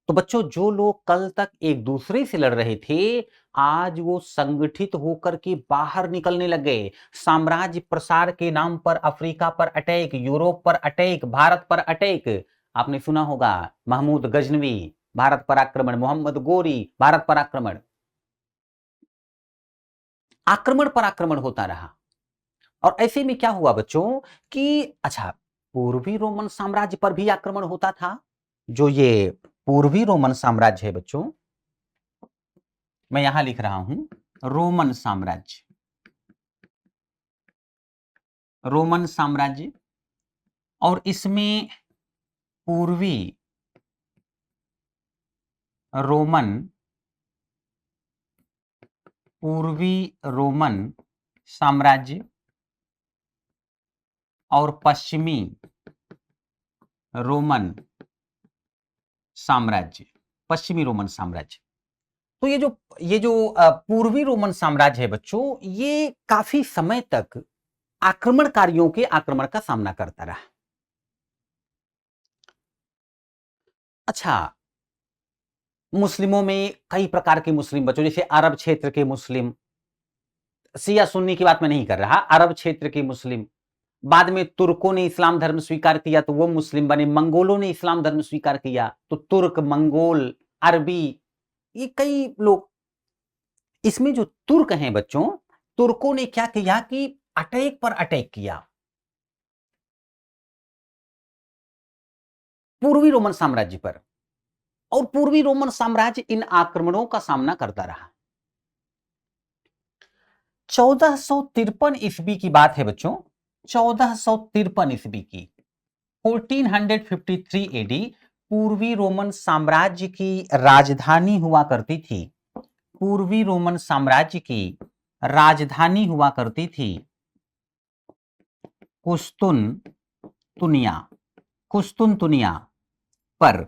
तो बच्चों जो लोग कल तक एक दूसरे से लड़ रहे थे, आज वो संगठित होकर के बाहर निकलने लग गए। साम्राज्य प्रसार के नाम पर अफ्रीका पर अटैक, यूरोप पर अटैक, भारत पर अटैक। आपने सुना होगा महमूद गजनवी, भारत पर आक्रमण, मोहम्मद गोरी, भारत पर आक्रमण। आक्रमण पर आक्रमण होता रहा। और ऐसे में क्या हुआ बच्चों कि अच्छा, पूर्वी रोमन साम्राज्य पर भी आक्रमण होता था। जो ये पूर्वी रोमन साम्राज्य है बच्चों, मैं यहां लिख रहा हूं रोमन साम्राज्य, रोमन साम्राज्य। और इसमें पूर्वी रोमन, पूर्वी रोमन साम्राज्य और पश्चिमी रोमन साम्राज्य, पश्चिमी रोमन साम्राज्य। तो ये जो पूर्वी रोमन साम्राज्य है बच्चों, ये काफी समय तक आक्रमणकारियों के आक्रमण का सामना करता रहा। अच्छा, मुस्लिमों में कई प्रकार के मुस्लिम बच्चों, जैसे अरब क्षेत्र के मुस्लिम, शिया सुन्नी की बात मैं नहीं कर रहा, अरब क्षेत्र के मुस्लिम। बाद में तुर्कों ने इस्लाम धर्म स्वीकार किया तो वो मुस्लिम बने, मंगोलों ने इस्लाम धर्म स्वीकार किया तो तुर्क, मंगोल, अरबी, ये कई लोग। इसमें जो तुर्क हैं बच्चों, तुर्कों ने क्या किया कि अटैक पर अटैक किया पूर्वी रोमन साम्राज्य पर, और पूर्वी रोमन साम्राज्य इन आक्रमणों का सामना करता रहा। 1453 ईस्वी की बात है बच्चों, 1453 ईस्वी की, 1453 एडी, पूर्वी रोमन साम्राज्य की राजधानी हुआ करती थी, पूर्वी रोमन साम्राज्य की राजधानी हुआ करती थी कुस्तुनतुनिया, कुस्तुनतुनिया पर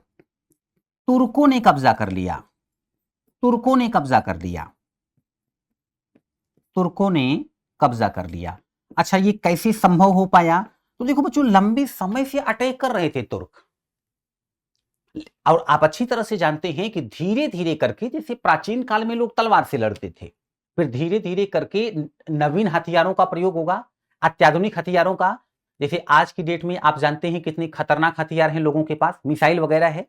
तुर्कों ने कब्जा कर लिया, तुर्कों ने कब्जा कर लिया, तुर्कों ने कब्जा कर लिया। अच्छा, ये कैसे संभव हो पाया? तो देखो बच्चों, लंबे समय से अटैक कर रहे थे तुर्क, और आप अच्छी तरह से जानते हैं कि धीरे धीरे करके, जैसे प्राचीन काल में लोग तलवार से लड़ते थे, फिर धीरे धीरे करके नवीन हथियारों का प्रयोग होगा, अत्याधुनिक हथियारों का। जैसे आज की डेट में आप जानते हैं कितने खतरनाक हथियार हैं लोगों के पास, मिसाइल वगैरह है।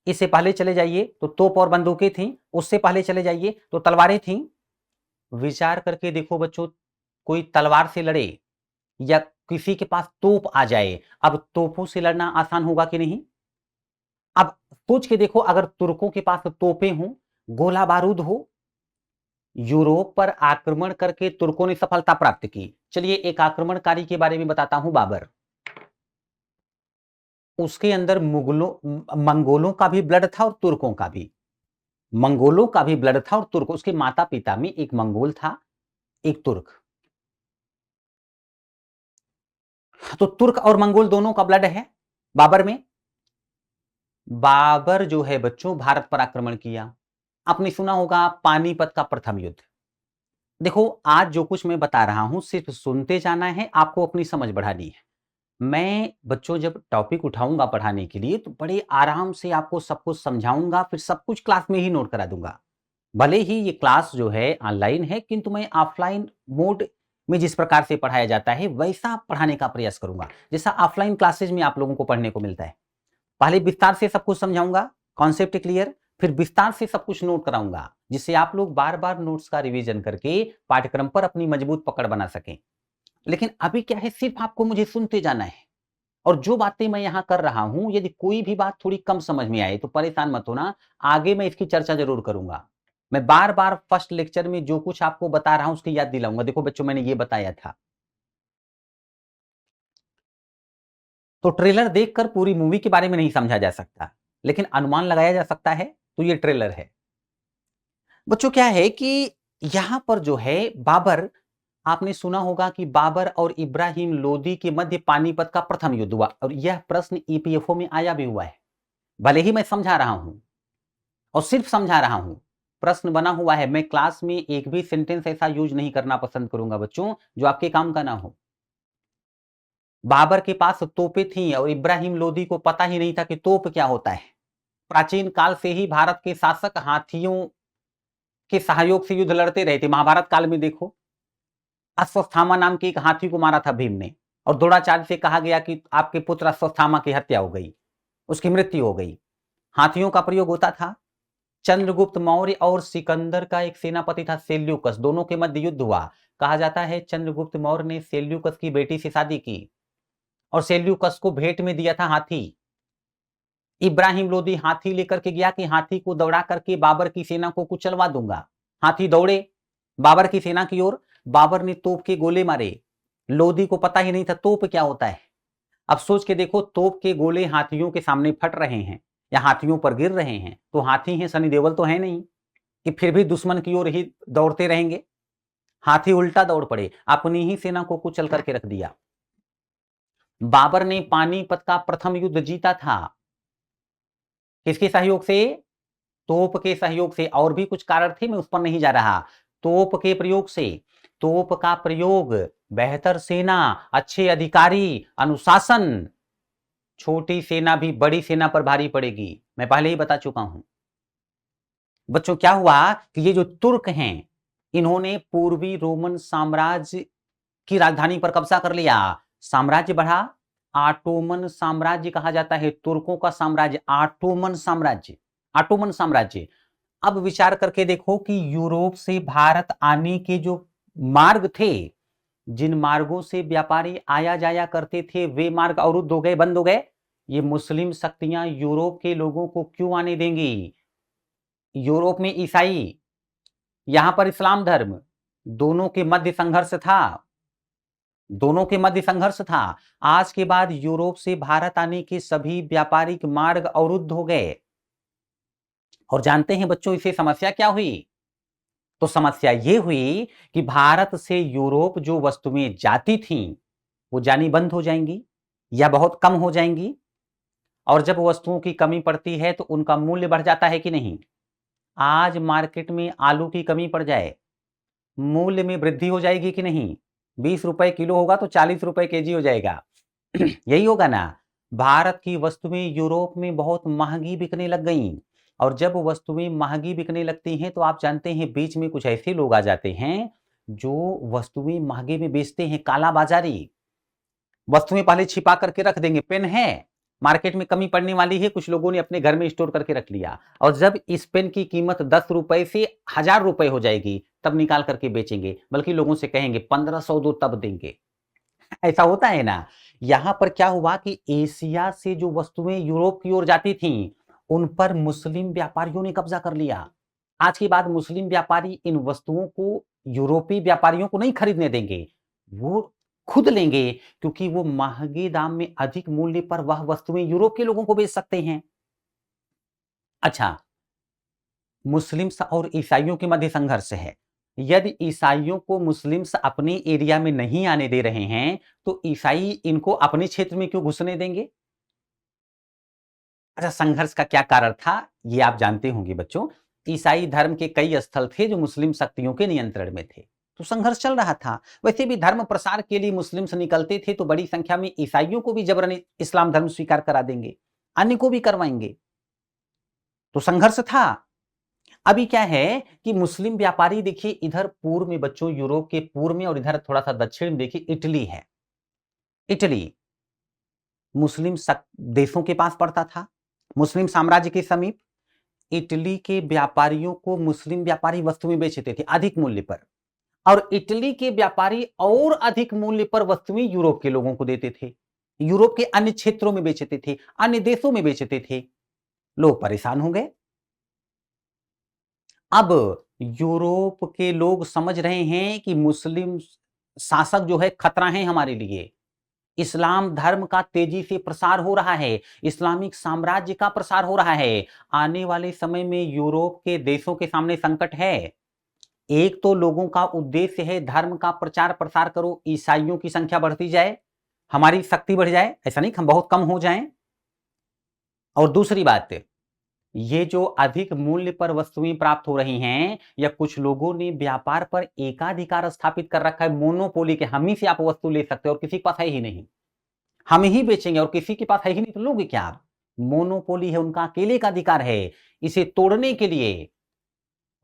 इससे पहले चले जाइए तो तोप और बंदूकें थी, उससे पहले चले जाइए तो तलवारें थी। विचार करके देखो बच्चों, कोई तलवार से लड़े या किसी के पास तोप आ जाए, अब तोपों से लड़ना आसान होगा कि नहीं? अब सोच के देखो, अगर तुर्कों के पास तोपें हों, गोला बारूद हो, यूरोप पर आक्रमण करके तुर्कों ने सफलता प्राप्त की। चलिए एक आक्रमणकारी के बारे में बताता हूं, बाबर। उसके अंदर मंगोलों का भी ब्लड था और तुर्कों का भी, मंगोलों का भी ब्लड था और तुर्क, उसके माता पिता में एक मंगोल था, एक तुर्क। तो तुर्क और मंगोल दोनों का ब्लड है बाबर में। बाबर जो है बच्चों, भारत पर आक्रमण किया। आपने सुना होगा पानीपत का प्रथम युद्ध। देखो, आज जो कुछ मैं बता रहा हूं सिर्फ सुनते जाना है, आपको अपनी समझ बढ़ानी है। मैं बच्चों जब टॉपिक उठाऊंगा पढ़ाने के लिए तो बड़े आराम से आपको सब कुछ समझाऊंगा, फिर सब कुछ क्लास में ही नोट करा दूंगा। भले ही ये क्लास जो है ऑनलाइन है, किंतु मैं ऑफलाइन मोड में जिस प्रकार से पढ़ाया जाता है वैसा पढ़ाने का प्रयास करूंगा, जैसा ऑफलाइन क्लासेज में आप लोगों को पढ़ने को मिलता है। पहले विस्तार से सब कुछ समझाऊंगा, कॉन्सेप्ट क्लियर, फिर विस्तार से सब कुछ नोट कराऊंगा, जिससे आप लोग बार बार नोट्स का रिवीजन करके पाठ्यक्रम पर अपनी मजबूत पकड़ बना सकें। लेकिन अभी क्या है, सिर्फ आपको मुझे सुनते जाना है, और जो बातें मैं यहां कर रहा हूं, यदि कोई भी बात थोड़ी कम समझ में आए तो परेशान मत होना, आगे मैं इसकी चर्चा जरूर करूंगा। मैं बार बार फर्स्ट लेक्चर में जो कुछ आपको बता रहा हूं उसकी याद दिलाऊंगा। देखो बच्चों, मैंने ये बताया था। तो ट्रेलर देखकर पूरी मूवी के बारे में नहीं समझा जा सकता, लेकिन अनुमान लगाया जा सकता है, तो ये ट्रेलर है। बच्चों क्या है कि यहां पर जो है बाबर, आपने सुना होगा कि बाबर और इब्राहिम लोदी के मध्य पानीपत का प्रथम युद्ध हुआ, और यह प्रश्न ईपीएफओ में आया भी हुआ है। भले ही मैं समझा रहा हूं, और सिर्फ समझा रहा हूं, प्रश्न बना हुआ है। मैं क्लास में एक भी सेंटेंस ऐसा यूज नहीं करना पसंद करूंगा बच्चों जो आपके काम का ना हो। बाबर के पास तोपें थी और इब्राहिम लोदी को पता ही नहीं था कि तोप क्या होता है। प्राचीन काल से ही भारत के शासक हाथियों के सहयोग से युद्ध लड़ते रहे थे। महाभारत काल में देखो, अश्वत्थामा नाम के एक हाथी को मारा था भीम ने, और द्रोणाचार्य से कहा गया कि आपके पुत्र अश्वत्थामा की हत्या हो गई, उसकी मृत्यु हो गई। हाथियों का प्रयोग होता था। चंद्रगुप्त मौर्य और सिकंदर का एक सेनापति था सेल्यूकस, दोनों के मध्य युद्ध हुआ। कहा जाता है चंद्रगुप्त मौर्य ने सेल्यूकस की बेटी से शादी की और सेल्यूकस को भेंट में दिया था हाथी। इब्राहिम लोदी हाथी लेकर के गया कि हाथी को दौड़ा करके बाबर की सेना को कुचलवा दूंगा। हाथी दौड़े बाबर की सेना की ओर, बाबर ने तोप के गोले मारे। लोदी को पता ही नहीं था तोप क्या होता है। अब सोच के देखो, तोप के गोले हाथियों के सामने फट रहे हैं या हाथियों पर गिर रहे हैं, तो हाथी हैं, सनी देओल तो है नहीं कि फिर भी दुश्मन की ओर ही दौड़ते रहेंगे। हाथी उल्टा दौड़ पड़े, अपनी ही सेना को कुचल करके रख दिया। बाबर ने पानीपत का प्रथम युद्ध जीता था। किसके सहयोग से? तोप के सहयोग से। और भी कुछ कारण थे, मैं उस पर नहीं जा रहा। तोप के प्रयोग से। तोप का प्रयोग, बेहतर सेना, अच्छे अधिकारी, अनुशासन। छोटी सेना भी बड़ी सेना पर भारी पड़ेगी, मैं पहले ही बता चुका हूं। बच्चों क्या हुआ कि ये जो तुर्क हैं, इन्होंने पूर्वी रोमन साम्राज्य की राजधानी पर कब्जा कर लिया। साम्राज्य बढ़ा, ऑटोमन साम्राज्य कहा जाता है, तुर्कों का साम्राज्य, ऑटोमन साम्राज्य, ऑटोमन साम्राज्य। अब विचार करके देखो कि यूरोप से भारत आने के जो मार्ग थे, जिन मार्गों से व्यापारी आया जाया करते थे, वे मार्ग अवरुद्ध हो गए, बंद हो गए। ये मुस्लिम शक्तियां यूरोप के लोगों को क्यों आने देंगी? यूरोप में ईसाई, यहां पर इस्लाम धर्म, दोनों के मध्य संघर्ष था, दोनों के मध्य संघर्ष था। आज के बाद यूरोप से भारत आने के सभी व्यापारिक मार्ग अवरुद्ध हो गए। और जानते हैं बच्चों, इससे समस्या क्या हुई? तो समस्या ये हुई कि भारत से यूरोप जो वस्तुएं जाती थीं, वो जानी बंद हो जाएंगी या बहुत कम हो जाएंगी। और जब वस्तुओं की कमी पड़ती है तो उनका मूल्य बढ़ जाता है कि नहीं? आज मार्केट में आलू की कमी पड़ जाए, मूल्य में वृद्धि हो जाएगी कि नहीं? 20 रुपए किलो होगा तो 40 रुपए केजी हो जाएगा। यही होगा ना? भारत की वस्तुएं यूरोप में बहुत महंगी बिकने लग गईं। और जब वस्तुएं महंगी बिकने लगती हैं तो आप जानते हैं बीच में कुछ ऐसे लोग आ जाते हैं जो वस्तुएं महंगे में बेचते हैं, काला बाजारी। वस्तुएं पहले छिपा करके रख देंगे, पेन है, मार्केट में कमी पड़ने वाली है, कुछ लोगों ने अपने घर में स्टोर करके रख लिया, और जब इस पेन की कीमत 10 रुपए से 1000 रुपए हो जाएगी तब निकाल करके बेचेंगे, बल्कि लोगों से कहेंगे 1500 दो तब देंगे। ऐसा होता है ना? यहां पर क्या हुआ कि एशिया से जो वस्तुएं यूरोप की ओर जाती थीं, उन पर मुस्लिम व्यापारियों ने कब्जा कर लिया। आज के बाद मुस्लिम व्यापारी इन वस्तुओं को यूरोपीय व्यापारियों को नहीं खरीदने देंगे, वो खुद लेंगे, क्योंकि वो महंगे दाम में अधिक मूल्य पर वह वस्तुएं यूरोप के लोगों को बेच सकते हैं। अच्छा, मुस्लिम्स और ईसाइयों के मध्य संघर्ष है। यदि ईसाइयों को मुस्लिम्स अपने एरिया में नहीं आने दे रहे हैं, तो ईसाई इनको अपने क्षेत्र में क्यों घुसने देंगे? अच्छा, संघर्ष का क्या कारण था, ये आप जानते होंगे बच्चों। ईसाई धर्म के कई स्थल थे जो मुस्लिम शक्तियों के नियंत्रण में थे, तो संघर्ष चल रहा था। वैसे भी धर्म प्रसार के लिए मुस्लिम्स निकलते थे तो बड़ी संख्या में ईसाइयों को भी जबरन इस्लाम धर्म स्वीकार करा देंगे, अन्य को भी करवाएंगे, तो संघर्ष था। अभी क्या है कि मुस्लिम व्यापारी, देखिए इधर पूर्व में बच्चों, यूरोप के पूर्व में, और इधर थोड़ा सा दक्षिण में देखिए इटली है। इटली मुस्लिम देशों के पास पड़ता था, मुस्लिम साम्राज्य के समीप। इटली के व्यापारियों को मुस्लिम व्यापारी वस्तुएं बेचते थे अधिक मूल्य पर, और इटली के व्यापारी और अधिक मूल्य पर वस्तुएं यूरोप के लोगों को देते थे, यूरोप के अन्य क्षेत्रों में बेचते थे, अन्य देशों में बेचते थे। लोग परेशान हो गए। अब यूरोप के लोग समझ रहे हैं कि मुस्लिम शासक जो है खतरा है हमारे लिए। इस्लाम धर्म का तेजी से प्रसार हो रहा है, इस्लामिक साम्राज्य का प्रसार हो रहा है। आने वाले समय में यूरोप के देशों के सामने संकट है। एक तो लोगों का उद्देश्य है धर्म का प्रचार प्रसार करो, ईसाइयों की संख्या बढ़ती जाए, हमारी शक्ति बढ़ जाए, ऐसा नहीं कि हम बहुत कम हो जाएं। और दूसरी बात, ये जो अधिक मूल्य पर वस्तुएं प्राप्त हो रही हैं, या कुछ लोगों ने व्यापार पर एकाधिकार स्थापित कर रखा है, मोनोपोली के, हम ही से आप वस्तु ले सकते हो और किसी के पास है ही नहीं, हम ही बेचेंगे और किसी के पास है ही नहीं, तो लोगे क्या आप? मोनोपोली है, उनका अकेले का अधिकार है। इसे तोड़ने के लिए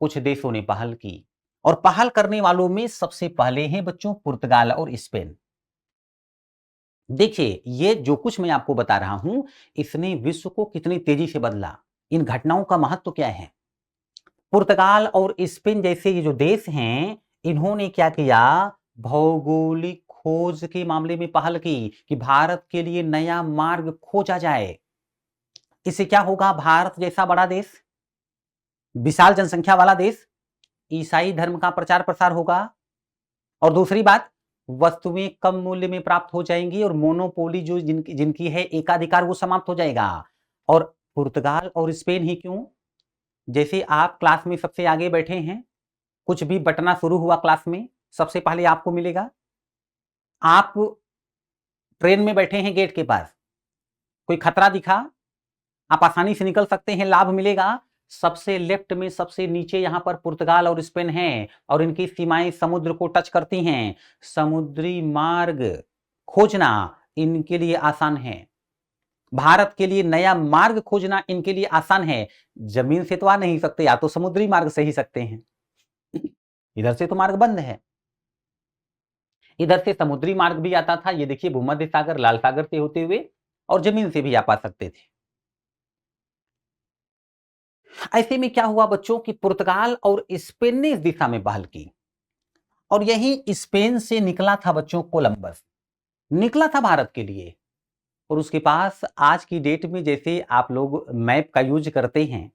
कुछ देशों ने पहल की, और पहल करने वालों में सबसे पहले हैं बच्चों पुर्तगाल और स्पेन। देखिए, ये जो कुछ मैं आपको बता रहा हूं, इसने विश्व को कितनी तेजी से बदला। इन घटनाओं का महत्व क्या है? पुर्तगाल और स्पेन जैसे ये जो देश हैं, इन्होंने क्या किया? भौगोलिक खोज के मामले में पहल की कि भारत के लिए नया मार्ग खोजा जाए। इससे क्या होगा? भारत जैसा बड़ा देश, विशाल जनसंख्या वाला देश, ईसाई धर्म का प्रचार प्रसार होगा, और दूसरी बात, वस्तुएं कम मूल्य में प्राप्त हो जाएंगी, और मोनोपोली जो जिनकी जिनकी है एकाधिकार, वो समाप्त हो जाएगा। और पुर्तगाल और स्पेन ही क्यों? जैसे आप क्लास में सबसे आगे बैठे हैं, कुछ भी बटना शुरू हुआ क्लास में, सबसे पहले आपको मिलेगा। आप ट्रेन में बैठे हैं, गेट के पास कोई खतरा दिखा, आप आसानी से निकल सकते हैं, लाभ मिलेगा। सबसे लेफ्ट में सबसे नीचे यहां पर पुर्तगाल और स्पेन है, और इनकी सीमाएं समुद्र को टच करती हैं। समुद्री मार्ग खोजना इनके लिए आसान है, भारत के लिए नया मार्ग खोजना इनके लिए आसान है। जमीन से तो आ नहीं सकते, या तो समुद्री मार्ग से ही सकते हैं। इधर से तो मार्ग बंद है। इधर से समुद्री मार्ग भी आता था, ये देखिए भूमध्य सागर, लाल सागर से होते हुए, और जमीन से भी आप आ सकते थे। ऐसे में क्या हुआ बच्चों कि पुर्तगाल और स्पेन ने इस दिशा में पहल की, और यही स्पेन से निकला था बच्चों कोलंबस, निकला था भारत के लिए। और उसके पास आज की डेट में जैसे आप लोग मैप का यूज करते हैं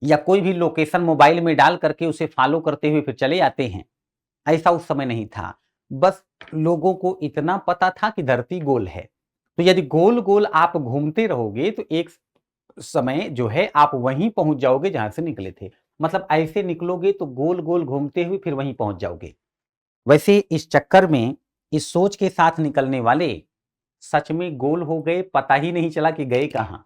या कोई भी लोकेशन मोबाइल में डाल करके उसे फॉलो करते हुए फिर चले आते हैं, ऐसा उस समय नहीं था। बस लोगों को इतना पता था कि धरती गोल है, तो यदि गोल गोल आप घूमते रहोगे तो एक समय जो है आप वहीं पहुंच जाओगे जहां से निकले थे। मतलब ऐसे निकलोगे तो गोल गोल घूमते हुए फिर वहीं पहुंच जाओगे। वैसे इस चक्कर में, इस सोच के साथ निकलने वाले सच में गोल हो गए, पता ही नहीं चला कि गए कहां।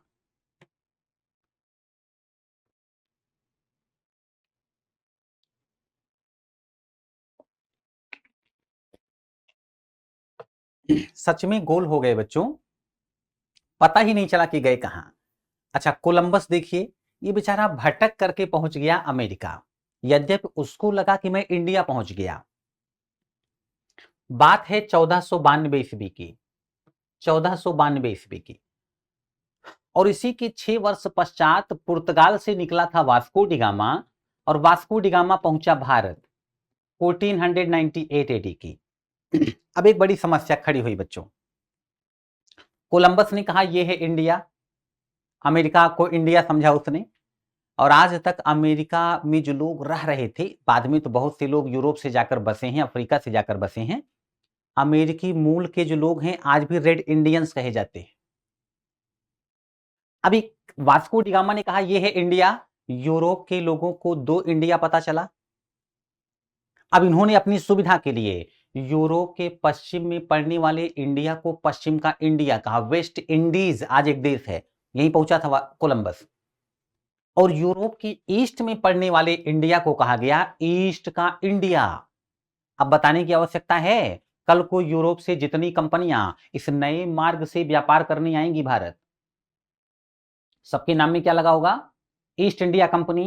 सच में गोल हो गए बच्चों, पता ही नहीं चला कि गए कहां। अच्छा, कोलंबस देखिए, ये बेचारा भटक करके पहुंच गया अमेरिका, यद्यपि उसको लगा कि मैं इंडिया पहुंच गया। बात है 1492 ईस्वी की, 1492 ईस्वी की। और इसी के 6 वर्ष पश्चात पुर्तगाल से निकला था वास्को डिगामा, और वास्को डिगामा पहुंचा भारत 1498 एडी की। अब एक बड़ी समस्या खड़ी हुई बच्चों। कोलंबस ने कहा यह है इंडिया, अमेरिका को इंडिया समझा उसने, और आज तक अमेरिका में जो लोग रह रहे थे, बाद में तो बहुत से लोग यूरोप से जाकर बसे हैं, अफ्रीका से जाकर बसे हैं, अमेरिकी मूल के जो लोग हैं आज भी रेड इंडियंस कहे जाते हैं। अभी वास्को डिगामा ने कहा यह है इंडिया, यूरोप के लोगों को दो इंडिया पता चला। अब इन्होंने अपनी सुविधा के लिए यूरोप के पश्चिम में पड़ने वाले इंडिया को पश्चिम का इंडिया कहा। वेस्ट इंडीज आज एक देश है, यहीं पहुंचा था कोलंबस। और यूरोप के ईस्ट में पड़ने वाले इंडिया को कहा गया ईस्ट का इंडिया। अब बताने की आवश्यकता है, कल को यूरोप से जितनी कंपनियां इस नए मार्ग से व्यापार करने आएंगी भारत, सबके नाम में क्या लगा होगा? East India company,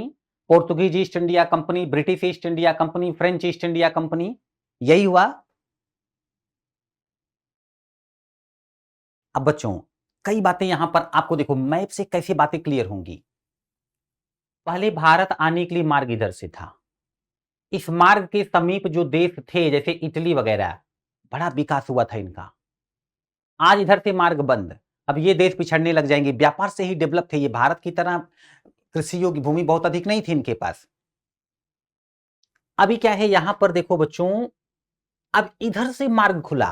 Portuguese east India company, British East India company, French east India company. यही हुआ। अब बच्चों, कई बातें यहां पर आपको देखो मैप से कैसे बातें क्लियर होंगी। पहले भारत आने के लिए मार्ग इधर से था। इस मार्ग के समीप जो देश थे जैसे इटली वगैरह, बड़ा विकास हुआ था इनका। आज इधर से मार्ग बंद, अब ये देश पिछड़ने लग जाएंगे। व्यापार से ही डेवलप थे ये, भारत की तरह कृषि योग्य भूमि बहुत अधिक नहीं थी इनके पास। अभी क्या है यहां पर देखो बच्चों, अब इधर से मार्ग खुला।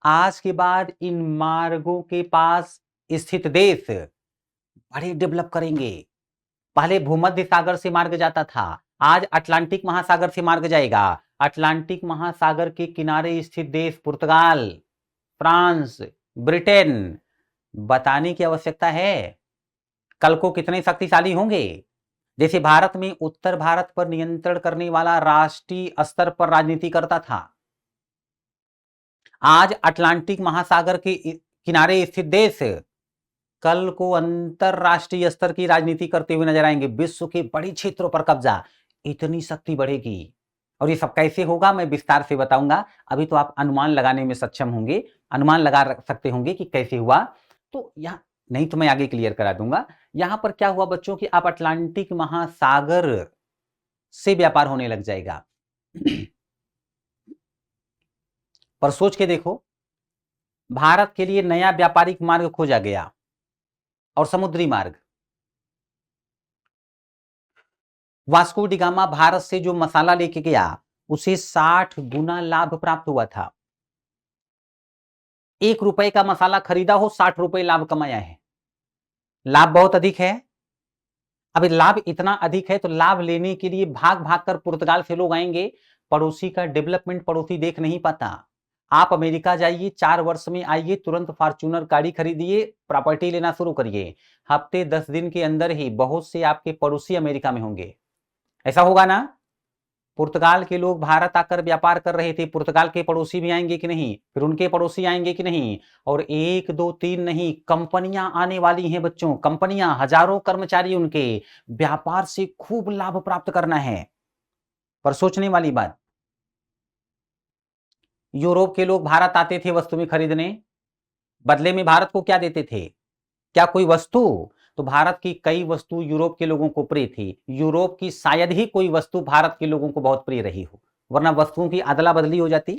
आज के बाद इन मार्गों के पास स्थित देश बड़े डेवलप करेंगे। पहले भूमध्य सागर से मार्ग जाता था, आज अटलांटिक महासागर से मार्ग जाएगा। अटलांटिक महासागर के किनारे स्थित देश पुर्तगाल, फ्रांस, ब्रिटेन, बताने की आवश्यकता है कल को कितने शक्तिशाली होंगे। जैसे भारत में उत्तर भारत पर नियंत्रण करने वाला राष्ट्रीय स्तर पर राजनीति करता था, आज अटलांटिक महासागर के किनारे स्थित देश कल को अंतरराष्ट्रीय स्तर की राजनीति करते हुए नजर आएंगे। विश्व के बड़े क्षेत्रों पर कब्जा, इतनी शक्ति बढ़ेगी। और ये सब कैसे होगा मैं विस्तार से बताऊंगा। अभी तो आप अनुमान लगाने में सक्षम होंगे, अनुमान लगा सकते होंगे कि कैसे हुआ। तो यहां नहीं तो मैं आगे क्लियर करा दूंगा। यहां पर क्या हुआ बच्चों कि आप अटलांटिक महासागर से व्यापार होने लग जाएगा। पर सोच के देखो, भारत के लिए नया व्यापारिक मार्ग खोजा गया और समुद्री मार्ग। वास्को डिगामा भारत से जो मसाला लेके गया उसे 60 गुना लाभ प्राप्त हुआ था। 1 रुपए का मसाला खरीदा हो, 60 रुपए लाभ कमाया है। लाभ बहुत अधिक है। अब लाभ इतना अधिक है तो लाभ लेने के लिए भाग भाग कर पुर्तगाल से लोग आएंगे। पड़ोसी का डेवलपमेंट पड़ोसी देख नहीं पाता। आप अमेरिका जाइए, 4 वर्ष में आइए, तुरंत फॉर्च्यूनर गाड़ी खरीदिए, प्रॉपर्टी लेना शुरू करिए, हफ्ते 10 दिन के अंदर ही बहुत से आपके पड़ोसी अमेरिका में होंगे। ऐसा होगा ना? पुर्तगाल के लोग भारत आकर व्यापार कर रहे थे, पुर्तगाल के पड़ोसी भी आएंगे कि नहीं, फिर उनके पड़ोसी आएंगे कि नहीं। और 1 2 3 नहीं, कंपनियां आने वाली हैं बच्चों, कंपनियां, हजारों कर्मचारी उनके। व्यापार से खूब लाभ प्राप्त करना है। पर सोचने वाली बात, यूरोप के लोग भारत आते थे वस्तुएं खरीदने, बदले में भारत को क्या देते थे? क्या कोई वस्तु? तो भारत की कई वस्तु यूरोप के लोगों को प्रिय थी। यूरोप की शायद ही कोई वस्तु भारत के लोगों को बहुत प्रिय रही हो, वरना वस्तुओं की अदला बदली हो जाती।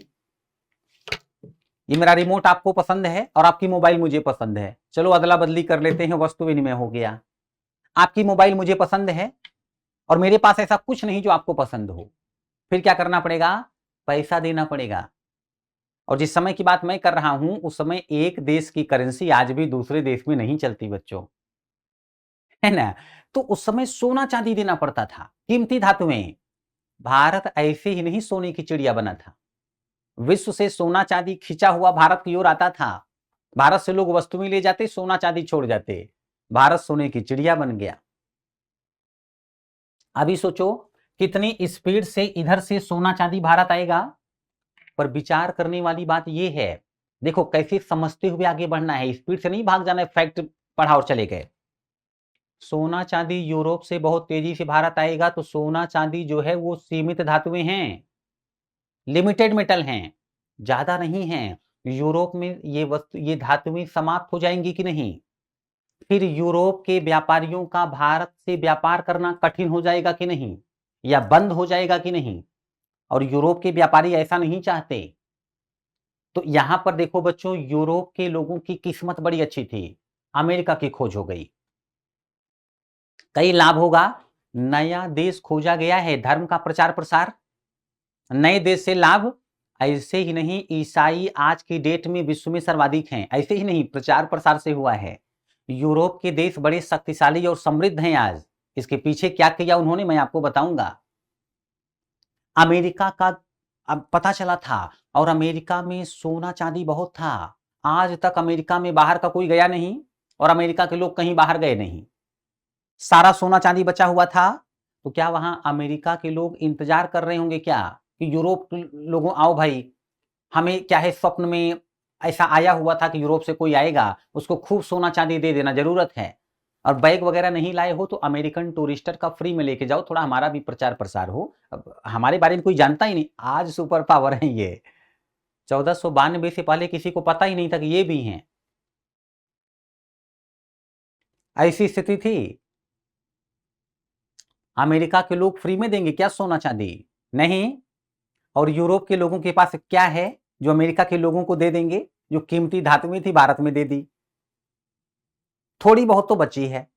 ये मेरा रिमोट आपको पसंद है और आपकी मोबाइल मुझे पसंद है, चलो अदला बदली कर लेते हैं, वस्तु विनिमय हो गया। आपकी मोबाइल मुझे पसंद है और मेरे पास ऐसा कुछ नहीं जो आपको पसंद हो, फिर क्या करना पड़ेगा? पैसा देना पड़ेगा। और जिस समय की बात मैं कर रहा हूं, उस समय एक देश की करेंसी आज भी दूसरे देश में नहीं चलती बच्चों, है ना? तो उस समय सोना चांदी देना पड़ता था, कीमती धातुएं। भारत ऐसे ही नहीं सोने की चिड़िया बना था, विश्व से सोना चांदी खिंचा हुआ भारत की ओर आता था। भारत से लोग वस्तुएं ले जाते, सोना चांदी छोड़ जाते, भारत सोने की चिड़िया बन गया। अभी सोचो कितनी स्पीड से इधर से सोना चांदी भारत आएगा। पर विचार करने वाली बात यह है, देखो कैसे समझते हुए आगे बढ़ना है, स्पीड से नहीं भाग जाना है, फैक्ट पढ़ा और चले गए। सोना चांदी यूरोप से बहुत तेजी से भारत आएगा, तो सोना चांदी जो है वो सीमित धातुएं हैं, लिमिटेड मेटल हैं, ज्यादा नहीं हैं। यूरोप में ये धातुएं समाप्त हो जाएंगी कि नहीं? फिर यूरोप के व्यापारियों का भारत से व्यापार करना कठिन हो जाएगा कि नहीं, या बंद हो जाएगा कि नहीं? और यूरोप के व्यापारी ऐसा नहीं चाहते। तो यहां पर देखो बच्चों, यूरोप के लोगों की किस्मत बड़ी अच्छी थी, अमेरिका की खोज हो गई। कई लाभ होगा, नया देश खोजा गया है, धर्म का प्रचार प्रसार, नए देश से लाभ। ऐसे ही नहीं, ईसाई आज की डेट में विश्व में सर्वाधिक हैं, ऐसे ही नहीं, प्रचार प्रसार से हुआ है। यूरोप के देश बड़े शक्तिशाली और समृद्ध हैं आज, इसके पीछे क्या किया उन्होंने मैं आपको बताऊंगा। अमेरिका का अब पता चला था, और अमेरिका में सोना चांदी बहुत था। आज तक अमेरिका में बाहर का कोई गया नहीं और अमेरिका के लोग कहीं बाहर गए नहीं, सारा सोना चांदी बचा हुआ था। तो क्या वहां अमेरिका के लोग इंतजार कर रहे होंगे क्या कि यूरोप के लोगों आओ भाई, हमें क्या है, स्वप्न में ऐसा आया हुआ था कि यूरोप से कोई आएगा, उसको खूब सोना चांदी दे देना, जरूरत है। और बैग वगैरह नहीं लाए हो तो अमेरिकन टूरिस्टर का फ्री में लेके जाओ, थोड़ा हमारा भी प्रचार प्रसार हो। अब हमारे बारे में कोई जानता ही नहीं, आज सुपर पावर है ये। 1492 से पहले किसी को पता ही नहीं था कि ये भी हैं, ऐसी स्थिति थी। अमेरिका के लोग फ्री में देंगे क्या सोना चांदी? नहीं। और यूरोप के लोगों के पास क्या है जो अमेरिका के लोगों को दे देंगे? जो कीमती धातुएं थी भारत में दे दी, थोड़ी बहुत तो बची है,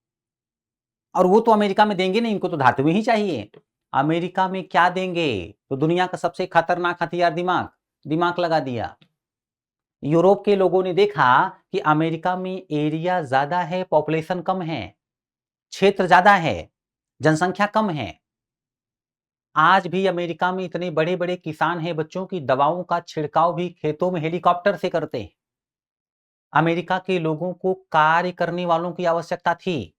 और वो तो अमेरिका में देंगे नहीं, इनको तो धातुएं ही चाहिए। अमेरिका में क्या देंगे? तो दुनिया का सबसे खतरनाक हथियार, दिमाग, दिमाग लगा दिया। यूरोप के लोगों ने देखा कि अमेरिका में एरिया ज्यादा है, पॉपुलेशन कम है, क्षेत्र ज्यादा है, जनसंख्या कम है। आज भी अमेरिका में इतने बड़े बड़े किसान हैं बच्चों की, दवाओं का छिड़काव भी खेतों में हेलीकॉप्टर से करते हैं। अमेरिका के लोगों को कार्य करने वालों की आवश्यकता थी।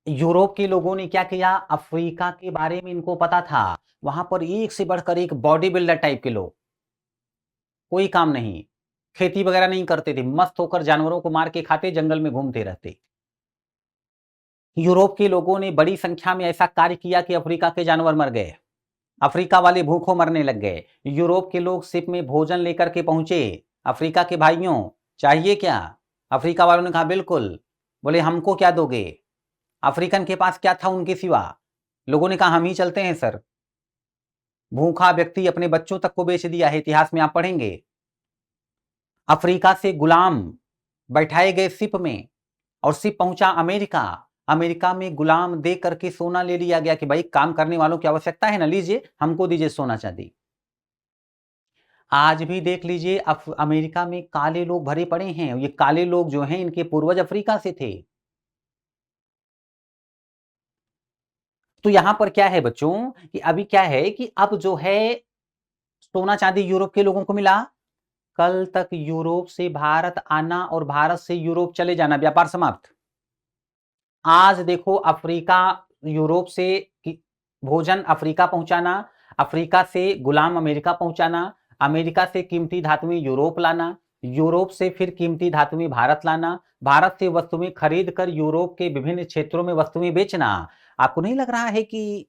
यूरोप के लोगों ने क्या किया? अफ्रीका के बारे में इनको पता था, वहां पर एक से बढ़कर एक बॉडी बिल्डर टाइप के लोग, कोई काम नहीं, खेती वगैरह नहीं करते थे, मस्त होकर जानवरों को मार के खाते, जंगल में घूमते रहते। यूरोप के लोगों ने बड़ी संख्या में ऐसा कार्य किया कि अफ्रीका के जानवर मर गए, अफ्रीका वाले भूखों मरने लग गए। यूरोप के लोग शिप में भोजन लेकर के पहुंचे, अफ्रीका के भाइयों चाहिए क्या? अफ्रीका वालों ने कहा बिल्कुल। बोले हमको क्या दोगे? अफ्रीकन के पास क्या था उनके सिवा? लोगों ने कहा हम ही चलते हैं सर। भूखा व्यक्ति अपने बच्चों तक को बेच दिया है, इतिहास में आप पढ़ेंगे। अफ्रीका से गुलाम बैठाए गए शिप में, और शिप पहुंचा अमेरिका। अमेरिका में गुलाम दे करके सोना ले लिया गया कि भाई काम करने वालों की आवश्यकता है ना, लीजिए हमको दीजिए सोना चांदी। आज भी देख लीजिए, अमेरिका में काले लोग भरे पड़े हैं, ये काले लोग जो हैं इनके पूर्वज अफ्रीका से थे। तो यहां पर क्या है बच्चों कि अभी क्या है कि अब जो है सोना चांदी यूरोप के लोगों को मिला, कल तक यूरोप से भारत आना और भारत से यूरोप चले जाना, व्यापार समाप्त। आज देखो अफ्रीका, यूरोप से भोजन अफ्रीका पहुंचाना, अफ्रीका से गुलाम अमेरिका पहुंचाना, अमेरिका से कीमती धातुएं यूरोप लाना, यूरोप से फिर कीमती धातुएं भारत लाना, भारत से वस्तुएं खरीद कर यूरोप के विभिन्न क्षेत्रों में वस्तुएं बेचना। आपको नहीं लग रहा है कि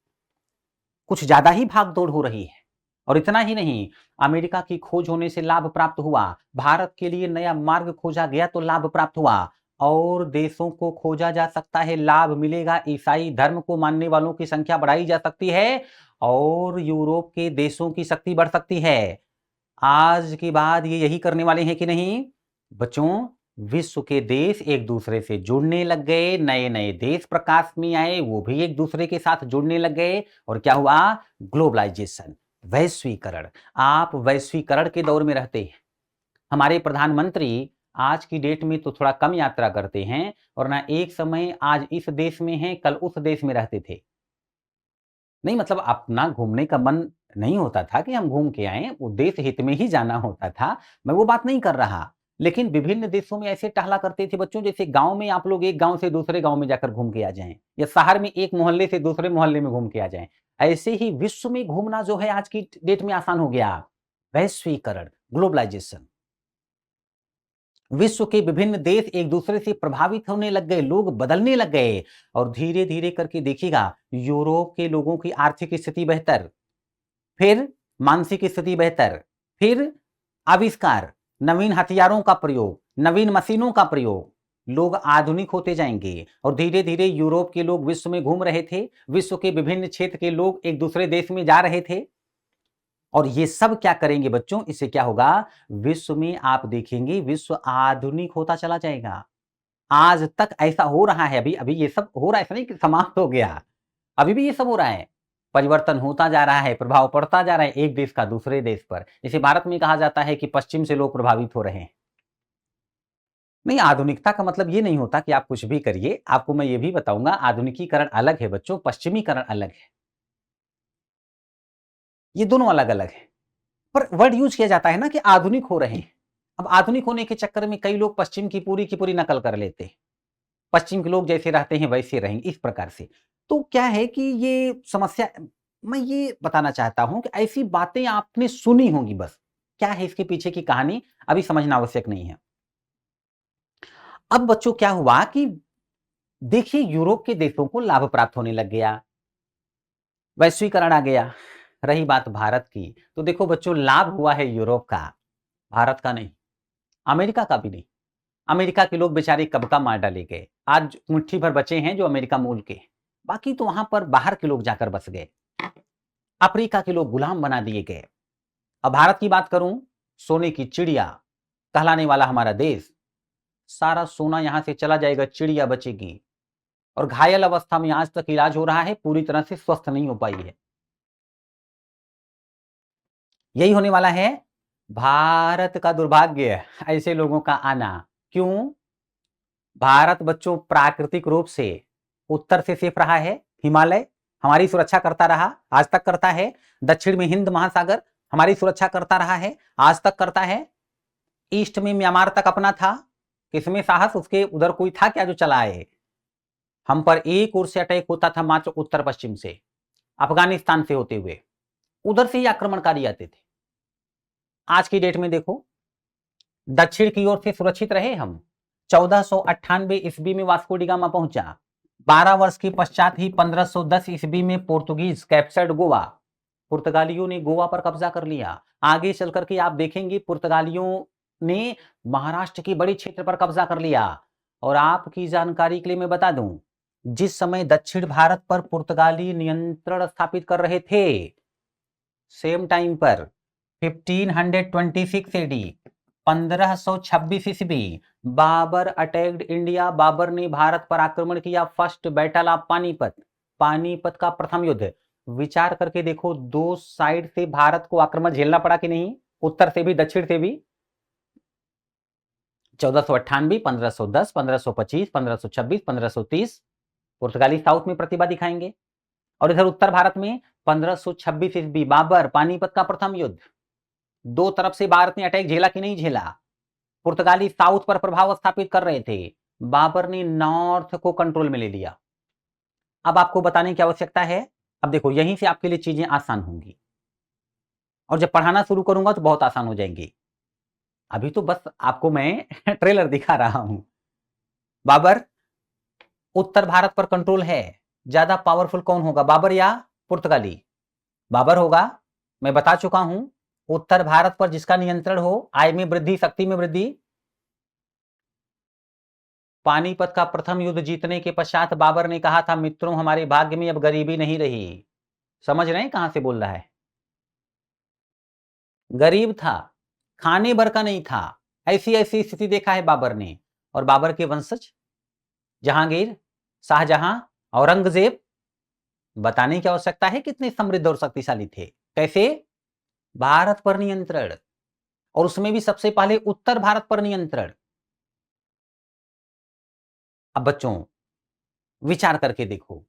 कुछ ज्यादा ही भागदौड़ हो रही है। और इतना ही नहीं, अमेरिका की खोज होने से लाभ प्राप्त हुआ, भारत के लिए नया मार्ग खोजा गया तो लाभ प्राप्त हुआ, और देशों को खोजा जा सकता है, लाभ मिलेगा, ईसाई धर्म को मानने वालों की संख्या बढ़ाई जा सकती है और यूरोप के देशों की शक्ति बढ़ सकती है। आज के बाद ये यही करने वाले हैं कि नहीं बच्चों? विश्व के देश एक दूसरे से जुड़ने लग गए, नए नए देश प्रकाश में आए, वो भी एक दूसरे के साथ जुड़ने लग गए, और क्या हुआ? ग्लोबलाइजेशन, वैश्वीकरण। आप वैश्वीकरण के दौर में रहते हैं। हमारे प्रधानमंत्री आज की डेट में तो थोड़ा कम यात्रा करते हैं, और ना एक समय आज इस देश में हैं, कल उस देश में रहते थे। नहीं मतलब अपना घूमने का मन नहीं होता था कि हम घूम के आएँ, वो देश हित में ही जाना होता था, मैं वो बात नहीं कर रहा। लेकिन विभिन्न देशों में ऐसे टहला करते थे बच्चों, जैसे गाँव में आप लोग एक गाँव से दूसरे गाँव में जाकर घूम के आ जाएँ, या शहर में एक मोहल्ले से दूसरे मोहल्ले में घूम के आ जाएँ। ऐसे ही विश्व में घूमना जो है आज की डेट में आसान हो गया। वैश्वीकरण, ग्लोबलाइजेशन। विश्व के विभिन्न देश एक दूसरे से प्रभावित होने लग गए, लोग बदलने लग गए, और धीरे-धीरे करके देखिएगा यूरोप के लोगों की आर्थिक स्थिति बेहतर, फिर मानसिक स्थिति बेहतर, फिर आविष्कार, नवीन हथियारों का प्रयोग, नवीन मशीनों का प्रयोग, लोग आधुनिक होते जाएंगे, और धीरे-धीरे यूरोप के लोग विश्व में घूम रहे थे, विश्व के विभिन्न क्षेत्र के लोग एक दूसरे देश में जा रहे थे, और ये सब क्या करेंगे बच्चों? इससे क्या होगा? विश्व में आप देखेंगे विश्व आधुनिक होता चला जाएगा। आज तक ऐसा हो रहा है, अभी ये सब हो रहा है, ऐसा नहीं कि समाप्त हो गया। अभी भी ये सब हो रहा है। परिवर्तन होता जा रहा है, प्रभाव पड़ता जा रहा है एक देश का दूसरे देश पर। जैसे भारत में कहा जाता है कि पश्चिम से लोग प्रभावित हो रहे हैं। नहीं, आधुनिकता का मतलब ये नहीं होता कि आप कुछ भी करिए। आपको मैं ये भी बताऊँगा, आधुनिकीकरण अलग है बच्चों, पश्चिमीकरण अलग है। ये दोनों अलग-अलग है। पर वर्ड यूज़ किया जाता है ना कि आधुनिक हो रहे हैं। अब आधुनिक होने के चक्कर में कई लोग पश्चिम की पूरी नकल कर लेते हैं। पश्चिम के लोग जैसे रहते हैं वैसे रहेंगे, इस प्रकार से। तो क्या है कि ये समस्या, मैं ये बताना चाहता हूँ कि ऐसी बातें आपने सुनी होंगी बस। क्या है इसके पीछे की कहानी, अभी समझना आवश्यक नहीं है। अब बच्चों क्या हुआ कि देखिए यूरोप के देशों को लाभ प्राप्त होने लग गया, वैश्वीकरण आ गया। रही बात भारत की, तो देखो बच्चों लाभ हुआ है यूरोप का, भारत का नहीं, अमेरिका का भी नहीं। अमेरिका के लोग बेचारे कब का मार डाले गए। आज मुट्ठी भर बचे हैं जो अमेरिका मूल के, बाकी तो वहां पर बाहर के लोग जाकर बस गए। अफ्रीका के लोग गुलाम बना दिए गए। अब भारत की बात करूं, सोने की चिड़िया कहलाने वाला हमारा देश, सारा सोना यहां से चला जाएगा, चिड़िया बचेगी। और घायल अवस्था में आज तक इलाज हो रहा है, पूरी तरह से स्वस्थ नहीं हो पाई है। यही होने वाला है भारत का दुर्भाग्य, ऐसे लोगों का आना। क्यों? भारत बच्चों प्राकृतिक रूप से उत्तर से सेफ रहा है, हिमालय हमारी सुरक्षा करता रहा, आज तक करता है। दक्षिण में हिंद महासागर हमारी सुरक्षा करता रहा है, आज तक करता है। ईस्ट में म्यांमार तक अपना था, किसमें साहस, उसके उधर कोई था क्या जो चला आए? हम पर एक ओर से अटैक होता था मात्र उत्तर पश्चिम से, अफगानिस्तान से होते हुए, उधर से ही आक्रमणकारी आते थे। आज की डेट में देखो, दक्षिण की ओर से सुरक्षित रहे हम। 1498 ईस्वी में वास्को डी गामा पहुंचा, 12 वर्ष के पश्चात ही 1510 ईस्वी में पोर्तुगीज कैप्चर्ड गोवा, पुर्तगालियों ने गोवा पर कब्जा कर लिया। आगे चल करके आप देखेंगे पुर्तगालियों ने महाराष्ट्र के बड़े क्षेत्र पर कब्जा कर लिया। और आपकी जानकारी के लिए मैं बता दूं, जिस समय दक्षिण भारत पर पुर्तगाली नियंत्रण स्थापित कर रहे थे, सेम टाइम पर 1526 एडी, 1526 ईस्वी, बाबर अटैक्ड इंडिया, बाबर ने भारत पर आक्रमण किया। First battle of Panipat, Panipat का प्रथम युद्ध। विचार करके देखो, दो साइड से भारत को आक्रमण झेलना पड़ा कि नहीं, उत्तर से भी दक्षिण से भी। 1498, 1510, 1525, 1526, 1530 पुर्तगाली साउथ में प्रतिभा दिखाएंगे, और इधर उत्तर भारत में 1526 ईस्वी बाबर, पानीपत का प्रथम युद्ध। दो तरफ से भारत ने अटैक झेला कि नहीं झेला? पुर्तगाली साउथ पर प्रभाव स्थापित कर रहे थे, बाबर ने नॉर्थ को कंट्रोल में ले लिया। अब आपको बताने की आवश्यकता है, अब देखो यहीं से आपके लिए चीजें आसान होंगी, और जब पढ़ाना शुरू करूंगा तो बहुत आसान हो जाएंगी। अभी तो बस आपको मैं ट्रेलर दिखा रहा हूं। बाबर, उत्तर भारत पर कंट्रोल है, ज्यादा पावरफुल कौन होगा, बाबर या पुर्तगाली? बाबर होगा। मैं बता चुका हूं, उत्तर भारत पर जिसका नियंत्रण हो, आय में वृद्धि, शक्ति में वृद्धि। पानीपत का प्रथम युद्ध जीतने के पश्चात बाबर ने कहा था, मित्रों हमारे भाग्य में अब गरीबी नहीं रही। समझ रहे हैं कहां से बोल रहा है? गरीब था, खाने भर का नहीं था। ऐसी ऐसी स्थिति देखा है बाबर ने। और बाबर के वंशज जहांगीर, शाहजहां, औरंगजेब, बताने की आवश्यकता है कितने समृद्ध और शक्तिशाली थे। कैसे? भारत पर नियंत्रण, और उसमें भी सबसे पहले उत्तर भारत पर नियंत्रण। अब बच्चों विचार करके देखो,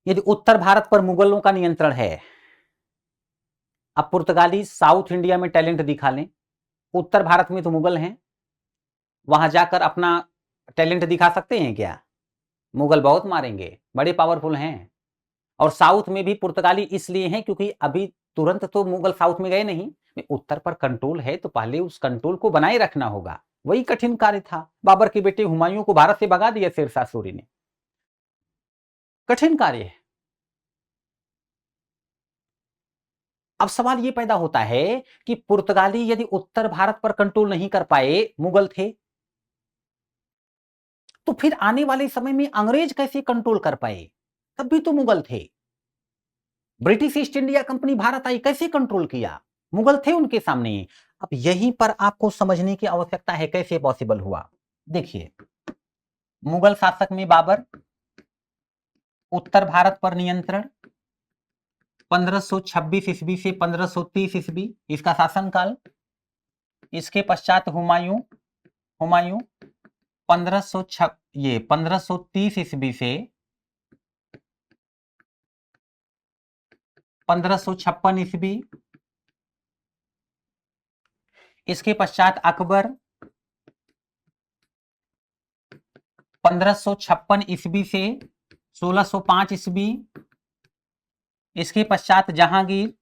यदि उत्तर भारत पर मुगलों का नियंत्रण है, अब पुर्तगाली साउथ इंडिया में टैलेंट दिखा लें, उत्तर भारत में तो मुगल हैं, वहां जाकर अपना टैलेंट दिखा सकते हैं क्या? मुगल बहुत मारेंगे, बड़े पावरफुल हैं। और साउथ में भी पुर्तगाली इसलिए हैं क्योंकि अभी तुरंत तो मुगल साउथ में गए नहीं, उत्तर पर कंट्रोल है तो पहले उस कंट्रोल को बनाए रखना होगा। वही कठिन कार्य था। बाबर के बेटे हुमायूं को भारत से भगा दिया शेरशाह सूरी ने। कठिन कार्य है। अब सवाल यह पैदा होता है कि पुर्तगाली यदि उत्तर भारत पर कंट्रोल नहीं कर पाए, मुगल थे, तो फिर आने वाले समय में अंग्रेज कैसे कंट्रोल कर पाए? तब भी तो मुगल थे। British East India Company Bharat आई, कैसे कंट्रोल किया? मुगल थे उनके सामने। अब यहीं पर आपको समझने की आवश्यकता है कैसे पॉसिबल हुआ। देखिए, मुगल शासक में बाबर, उत्तर भारत पर नियंत्रण 1526 ईस्वी से 1530 ईस्वी इसका शासनकाल। इसके पश्चात हुमायूं, 1530 ईस्वी से 1556 ईस्वी। इसके पश्चात अकबर 1556 ईस्वी से 1605 ईस्वी। इसके पश्चात जहांगीर।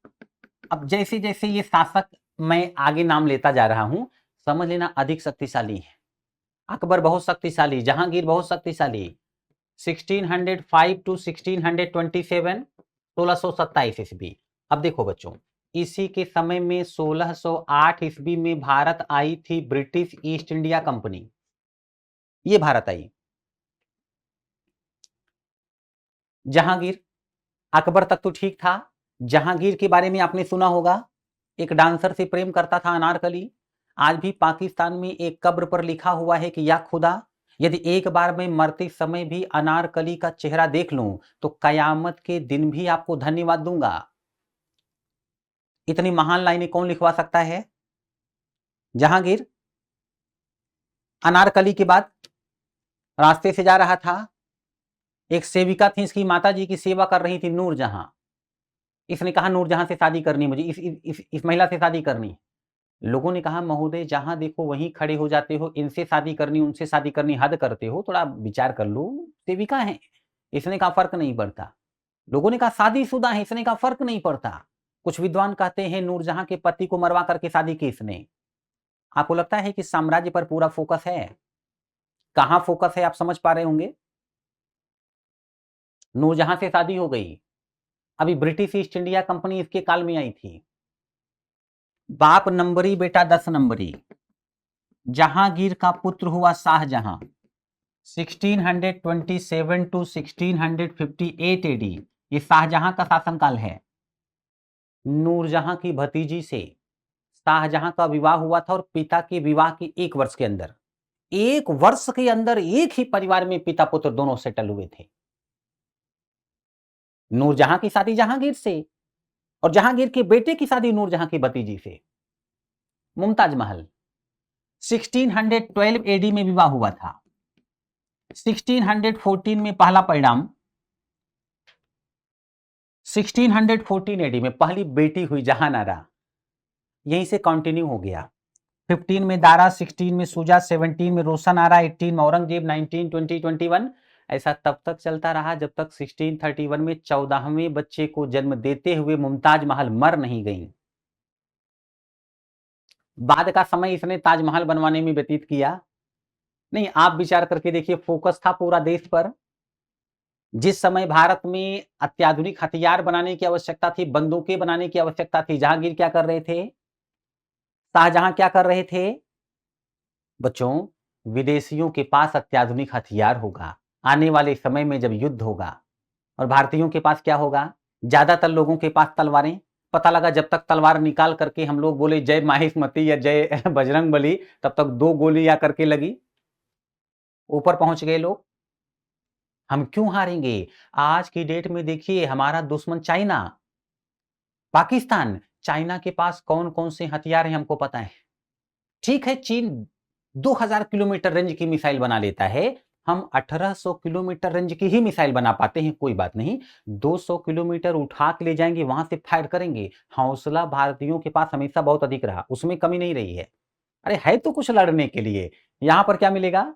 अब जैसे जैसे ये शासक मैं आगे नाम लेता जा रहा हूं, समझ लेना अधिक शक्तिशाली है। अकबर बहुत शक्तिशाली, जहांगीर बहुत शक्तिशाली। 1605 टू 1627, 1627 ईस्वी। अब देखो बच्चों, इसी के समय में 1608 ईस्वी में भारत आई थी ब्रिटिश ईस्ट इंडिया कंपनी। ये भारत आई। जहांगीर, अकबर तक तो ठीक था। जहांगीर के बारे में आपने सुना होगा, एक डांसर से प्रेम करता था, अनारकली। आज भी पाकिस्तान में एक कब्र पर लिखा हुआ है कि या खुदा, यदि एक बार मैं मरते समय भी अनारकली का चेहरा देख लूं तो कयामत के दिन भी आपको धन्यवाद दूंगा। इतनी महान लाइनें कौन लिखवा सकता है? जहांगीर। अनारकली के बाद रास्ते से जा रहा था, एक सेविका थी, इसकी माता जी की सेवा कर रही थी, नूरजहां। इसने कहा नूरजहां से शादी करनी, मुझे इस महिला से शादी करनी। लोगों ने कहा महोदय जहां देखो वहीं खड़े हो जाते हो, इनसे शादी करनी उनसे शादी करनी, हद करते हो, थोड़ा विचार कर लो, सेविका है। इसने कहा फर्क नहीं पड़ता। लोगों ने कहा शादीशुदा है, इसने कहा फर्क नहीं पड़ता। कुछ विद्वान कहते हैं नूरजहां के पति को मरवा करके शादी की इसने। आपको लगता है कि साम्राज्य पर पूरा फोकस है? कहां फोकस है आप समझ पा रहे होंगे। नूरजहां से शादी हो गई। अभी ब्रिटिश ईस्ट इंडिया कंपनी इसके काल में आई थी। बाप नंबरी बेटा 10 नंबरी। जहांगीर का पुत्र हुआ शाहजहां, 1627 टू 1658 एडी। ये शाहजहां का शासनकाल है। नूरजहां की भतीजी से शाहजहां का विवाह हुआ था, और पिता के विवाह के 1 वर्ष के अंदर, 1 वर्ष के अंदर एक ही परिवार में पिता पुत्र दोनों सेटल हुए थे। नूरजहां की शादी जहांगीर से, और जहांगीर के बेटे की शादी नूरजहां की भतीजी से, मुमताज महल। 1612 एडी में विवाह हुआ था। 1614 में पहला परिणाम, 1614 एडी में पहली बेटी हुई जहानारा। यहीं से कंटिन्यू हो गया। 15 में दारा, 16 में सुजा, 17 में रोशन आरा, 18 में औरंगजेब, 19, 20, 21। ऐसा तब तक चलता रहा जब तक 1631 में 14वें बच्चे को जन्म देते हुए मुमताज महल मर नहीं गई। बाद का समय इसने ताजमहल बनवाने में व्यतीत किया। नहीं, आप विचार करके देखिए, फोकस था पूरा देश पर। जिस समय भारत में अत्याधुनिक हथियार बनाने की आवश्यकता थी, बंदूकें बनाने की आवश्यकता थी, जहांगीर क्या कर रहे थे? शाहजहां क्या कर रहे थे? बच्चों, विदेशियों के पास अत्याधुनिक हथियार होगा, आने वाले समय में जब युद्ध होगा और भारतीयों के पास क्या होगा? ज्यादातर लोगों के पास तलवारें। पता लगा जब तक तलवार निकाल करके हम लोग बोले जय माहिष्मती या जय बजरंग बली, तब तक 2 गोली आकर के लगी, ऊपर पहुंच गए लोग। हम क्यों हारेंगे? आज की डेट में देखिए हमारा दुश्मन चाइना, पाकिस्तान, चाइना के पास कौन-कौन से हथियार हैं हमको पता है। ठीक है, चीन 2000 किलोमीटर रेंज की मिसाइल बना लेता है, हम 1800 किलोमीटर रेंज की ही मिसाइल बना पाते हैं, कोई बात नहीं। 200 किलोमीटर उठा के ले जाएंगे, वहां से फायर करेंगे। हौसला भारतीयों के पास हमेशा बहुत अधिक रहा, उसमें कमी नहीं रही है। अरे है तो कुछ लड़ने के लिए, यहां पर क्या मिलेगा?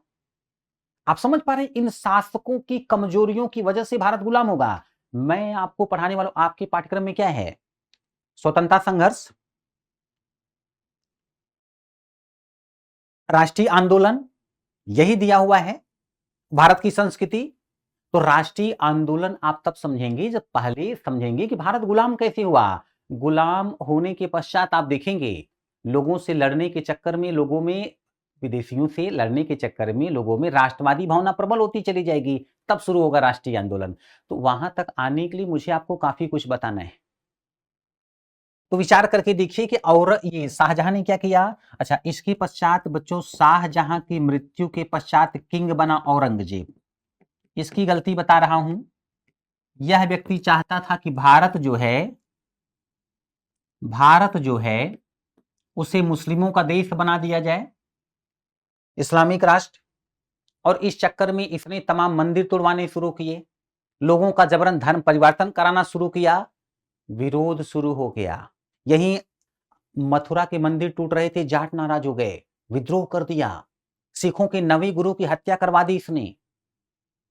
आप समझ पा रहे हैं, इन शासकों की कमजोरियों की वजह से भारत गुलाम होगा। मैं आपको पढ़ाने वाला हूं, आपके पाठ्यक्रम में क्या है? स्वतंत्रता संघर्ष, राष्ट्रीय आंदोलन, यही दिया हुआ है भारत की संस्कृति। तो राष्ट्रीय आंदोलन आप तब समझेंगे जब पहले समझेंगे कि भारत गुलाम कैसे हुआ। गुलाम होने के पश्चात आप देखेंगे लोगों से लड़ने के चक्कर में, लोगों में, विदेशियों से लड़ने के चक्कर में लोगों में राष्ट्रवादी भावना प्रबल होती चली जाएगी, तब शुरू होगा राष्ट्रीय आंदोलन। तो वहां तक आने के लिए मुझे आपको काफी कुछ बताना है। तो विचार करके देखिए कि और ये शाहजहां ने क्या किया। अच्छा, इसके पश्चात बच्चों शाहजहां की मृत्यु के पश्चात किंग बना औरंगजेब। इसकी गलती बता रहा हूं। यह व्यक्ति चाहता था कि भारत जो है उसे मुस्लिमों का देश बना दिया जाए, इस्लामिक राष्ट्र। और इस चक्कर में इसने तमाम मंदिर तोड़वाने शुरू किए, लोगों का जबरन धर्म परिवर्तन कराना शुरू किया, विरोध शुरू हो गया। यही मथुरा के मंदिर टूट रहे थे, जाट नाराज हो गए, विद्रोह कर दिया। सिखों के नवीं गुरु की हत्या करवा दी इसने,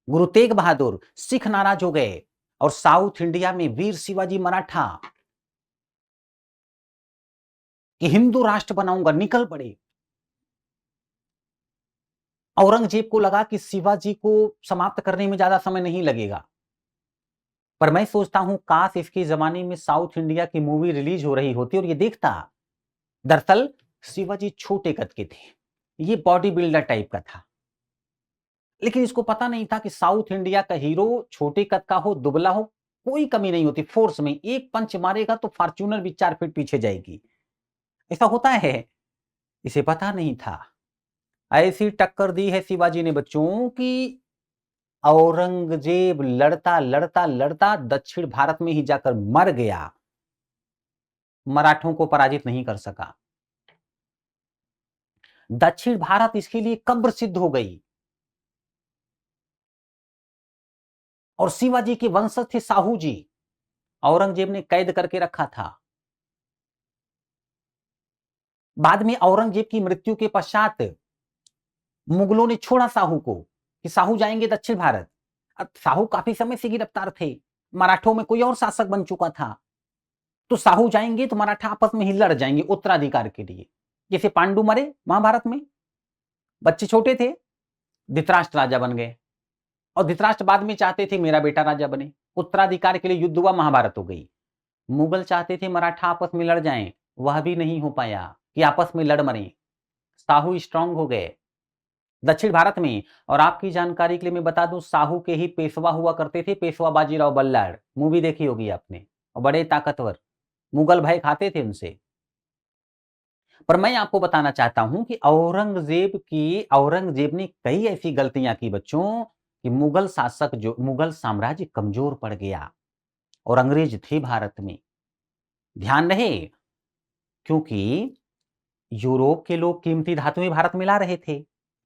गुरु तेग बहादुर। सिख नाराज हो गए और साउथ इंडिया में वीर शिवाजी मराठा कि हिंदू राष्ट्र बनाऊंगा निकल पड़े। औरंगजेब को लगा कि शिवाजी को समाप्त करने में ज्यादा समय नहीं लगेगा। पर मैं सोचता हूं काश इसके जमाने में साउथ इंडिया की मूवी रिलीज हो रही होती और ये देखता। दरअसल शिवाजी छोटे कद के थे, ये बॉडी बिल्डर टाइप का था, लेकिन इसको पता नहीं था कि साउथ इंडिया का हीरो छोटे कद का हो, दुबला हो, कोई कमी नहीं होती, फोर्स में एक पंच मारेगा तो फॉर्च्यूनर भी 4 फीट पीछे जाएगी। ऐसा होता है, इसे पता नहीं था। ऐसी टक्कर दी है शिवाजी ने बच्चों कि औरंगजेब लड़ता लड़ता लड़ता दक्षिण भारत में ही जाकर मर गया, मराठों को पराजित नहीं कर सका। दक्षिण भारत इसके लिए कब्र सिद्ध हो गई। और शिवाजी के वंशज थे साहू जी, औरंगजेब ने कैद करके रखा था। बाद में औरंगजेब की मृत्यु के पश्चात मुगलों ने छोड़ा साहू को कि साहू जाएंगे दक्षिण भारत। अब साहू काफी समय से गिरफ्तार थे, मराठों में कोई और शासक बन चुका था, तो साहू जाएंगे तो मराठा आपस में ही लड़ जाएंगे उत्तराधिकार के लिए। जैसे पांडु मरे महाभारत में, बच्चे छोटे थे, धृतराष्ट्र राजा बन गए और धृतराष्ट्र बाद में चाहते थे मेरा बेटा राजा बने, उत्तराधिकार के लिए युद्ध हुआ, महाभारत हो गई। मुगल चाहते थे मराठा आपस में लड़ जाएं, वह भी नहीं हो पाया कि आपस में लड़ मरे। साहू स्ट्रांग हो गए दक्षिण भारत में। और आपकी जानकारी के लिए मैं बता दूं, साहू के ही पेशवा हुआ करते थे, पेशवा बाजीराव बल्लाळ, मूवी देखी होगी आपने, और बड़े ताकतवर, मुगल भय खाते थे उनसे। पर मैं आपको बताना चाहता हूं कि औरंगजेब ने कई ऐसी गलतियां की बच्चों कि मुगल साम्राज्य कमजोर पड़ गया और अंग्रेज थे भारत में। ध्यान रहे, क्योंकि यूरोप के लोग कीमती धातुएं भारत में ला रहे थे,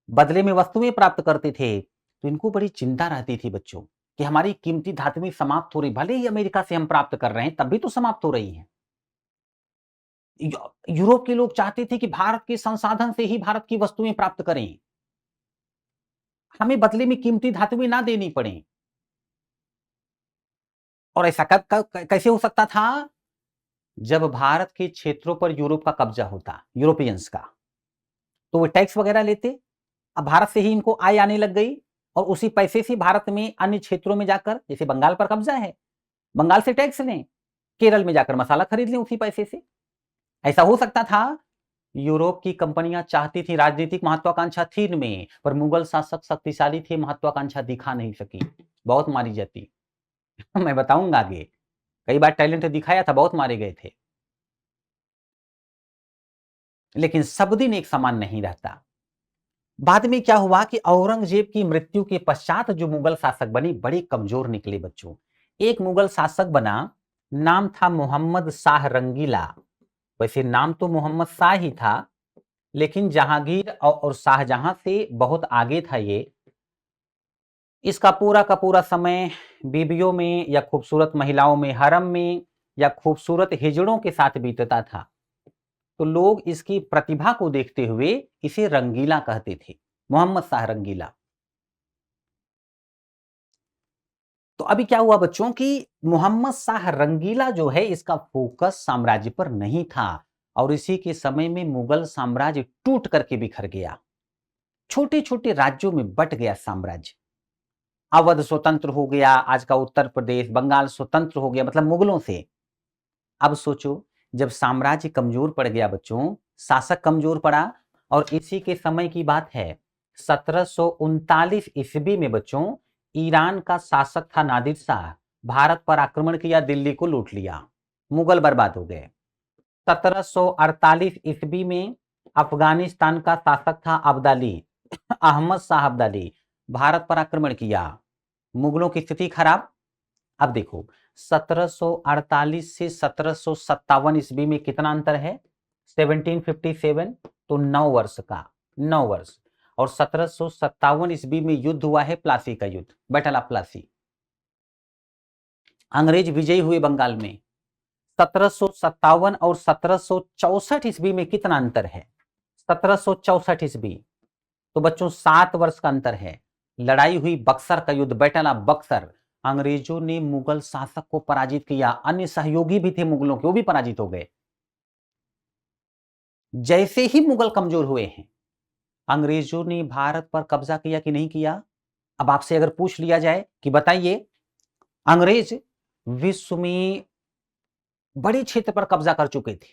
बदले में वस्तुएं प्राप्त करते थे, तो इनको बड़ी चिंता रहती थी बच्चों कि हमारी कीमती धातुएं समाप्त हो रही, भले ही अमेरिका से हम प्राप्त कर रहे हैं तब भी तो समाप्त हो रही हैं। यूरोप के लोग चाहते थे कि भारत के संसाधन से ही भारत की वस्तुएं प्राप्त करें, हमें बदले में कीमती धातुएं ना देनी पड़े। और ऐसा कैसे हो सकता था? जब भारत के क्षेत्रों पर यूरोप का कब्जा होता, यूरोपियंस का, तो वो टैक्स वगैरह लेते। अब भारत से ही इनको आय आने लग गई और उसी पैसे से भारत में अन्य क्षेत्रों में जाकर, जैसे बंगाल पर कब्जा है, बंगाल से टैक्स लें, केरल में जाकर मसाला खरीद लें उसी पैसे से। ऐसा हो सकता था। यूरोप की कंपनियां चाहती थी, राजनीतिक महत्वाकांक्षा थी इनमें, पर मुगल शासक शक्तिशाली थे, महत्वाकांक्षा दिखा नहीं सकी, बहुत मारी जाती। मैं बताऊंगा आगे, कई बार टैलेंट दिखाया था, बहुत मारे गए थे। लेकिन सब दिन एक समान नहीं रहता। बाद में क्या हुआ कि औरंगजेब की मृत्यु के पश्चात जो मुगल शासक बने, बड़े कमजोर निकले बच्चों। एक मुगल शासक बना, नाम था मोहम्मद शाह रंगीला। वैसे नाम तो मोहम्मद शाह ही था, लेकिन जहांगीर और शाहजहां से बहुत आगे था ये। इसका पूरा का पूरा समय बीबियों में या खूबसूरत महिलाओं में, हरम में या खूबसूरत हिजड़ों के साथ बीतता था। तो लोग इसकी प्रतिभा को देखते हुए इसे रंगीला कहते थे, मोहम्मद शाह रंगीला। तो अभी क्या हुआ बच्चों कि मोहम्मद शाह रंगीला जो है, इसका फोकस साम्राज्य पर नहीं था, और इसी के समय में मुगल साम्राज्य टूट करके बिखर गया, छोटे छोटे राज्यों में बट गया साम्राज्य। अवध स्वतंत्र हो गया, आज का उत्तर प्रदेश, बंगाल स्वतंत्र हो गया, मतलब मुगलों से। अब सोचो, जब साम्राज्य कमजोर पड़ गया बच्चों, शासक कमजोर पड़ा, और इसी के समय की बात है 1739 ईस्वी में बच्चों, ईरान का शासक था नादिर शाह, भारत पर आक्रमण किया, दिल्ली को लूट लिया, मुगल बर्बाद हो गए। 1748 ईस्वी में अफगानिस्तान का शासक था अब्दाली, अहमद शाह अब्दाली, भारत पर आक्रमण किया, मुगलों की स्थिति खराब। अब देखो, 1748 से 1757 ईस्वी में कितना अंतर है, 1757, तो 9 वर्ष का, 9 वर्ष। और 1757 ईस्वी में युद्ध हुआ है, प्लासी का युद्ध, बैटल ऑफ प्लासी। अंग्रेज विजयी हुए बंगाल में। 1757 और 1764 ईस्वी में कितना अंतर है, 1764 ईस्वी, तो बच्चों 7 वर्ष का अंतर है। लड़ाई हुई बक्सर का युद्ध, बैटल ऑफ बक्सर। अंग्रेजों ने मुगल शासक को पराजित किया, अन्य सहयोगी भी थे मुगलों के, वो भी पराजित हो गए। जैसे ही मुगल कमजोर हुए हैं, अंग्रेजों ने भारत पर कब्जा किया कि नहीं किया। अब आपसे अगर पूछ लिया जाए कि बताइए, अंग्रेज विश्व में बड़े क्षेत्र पर कब्जा कर चुके थे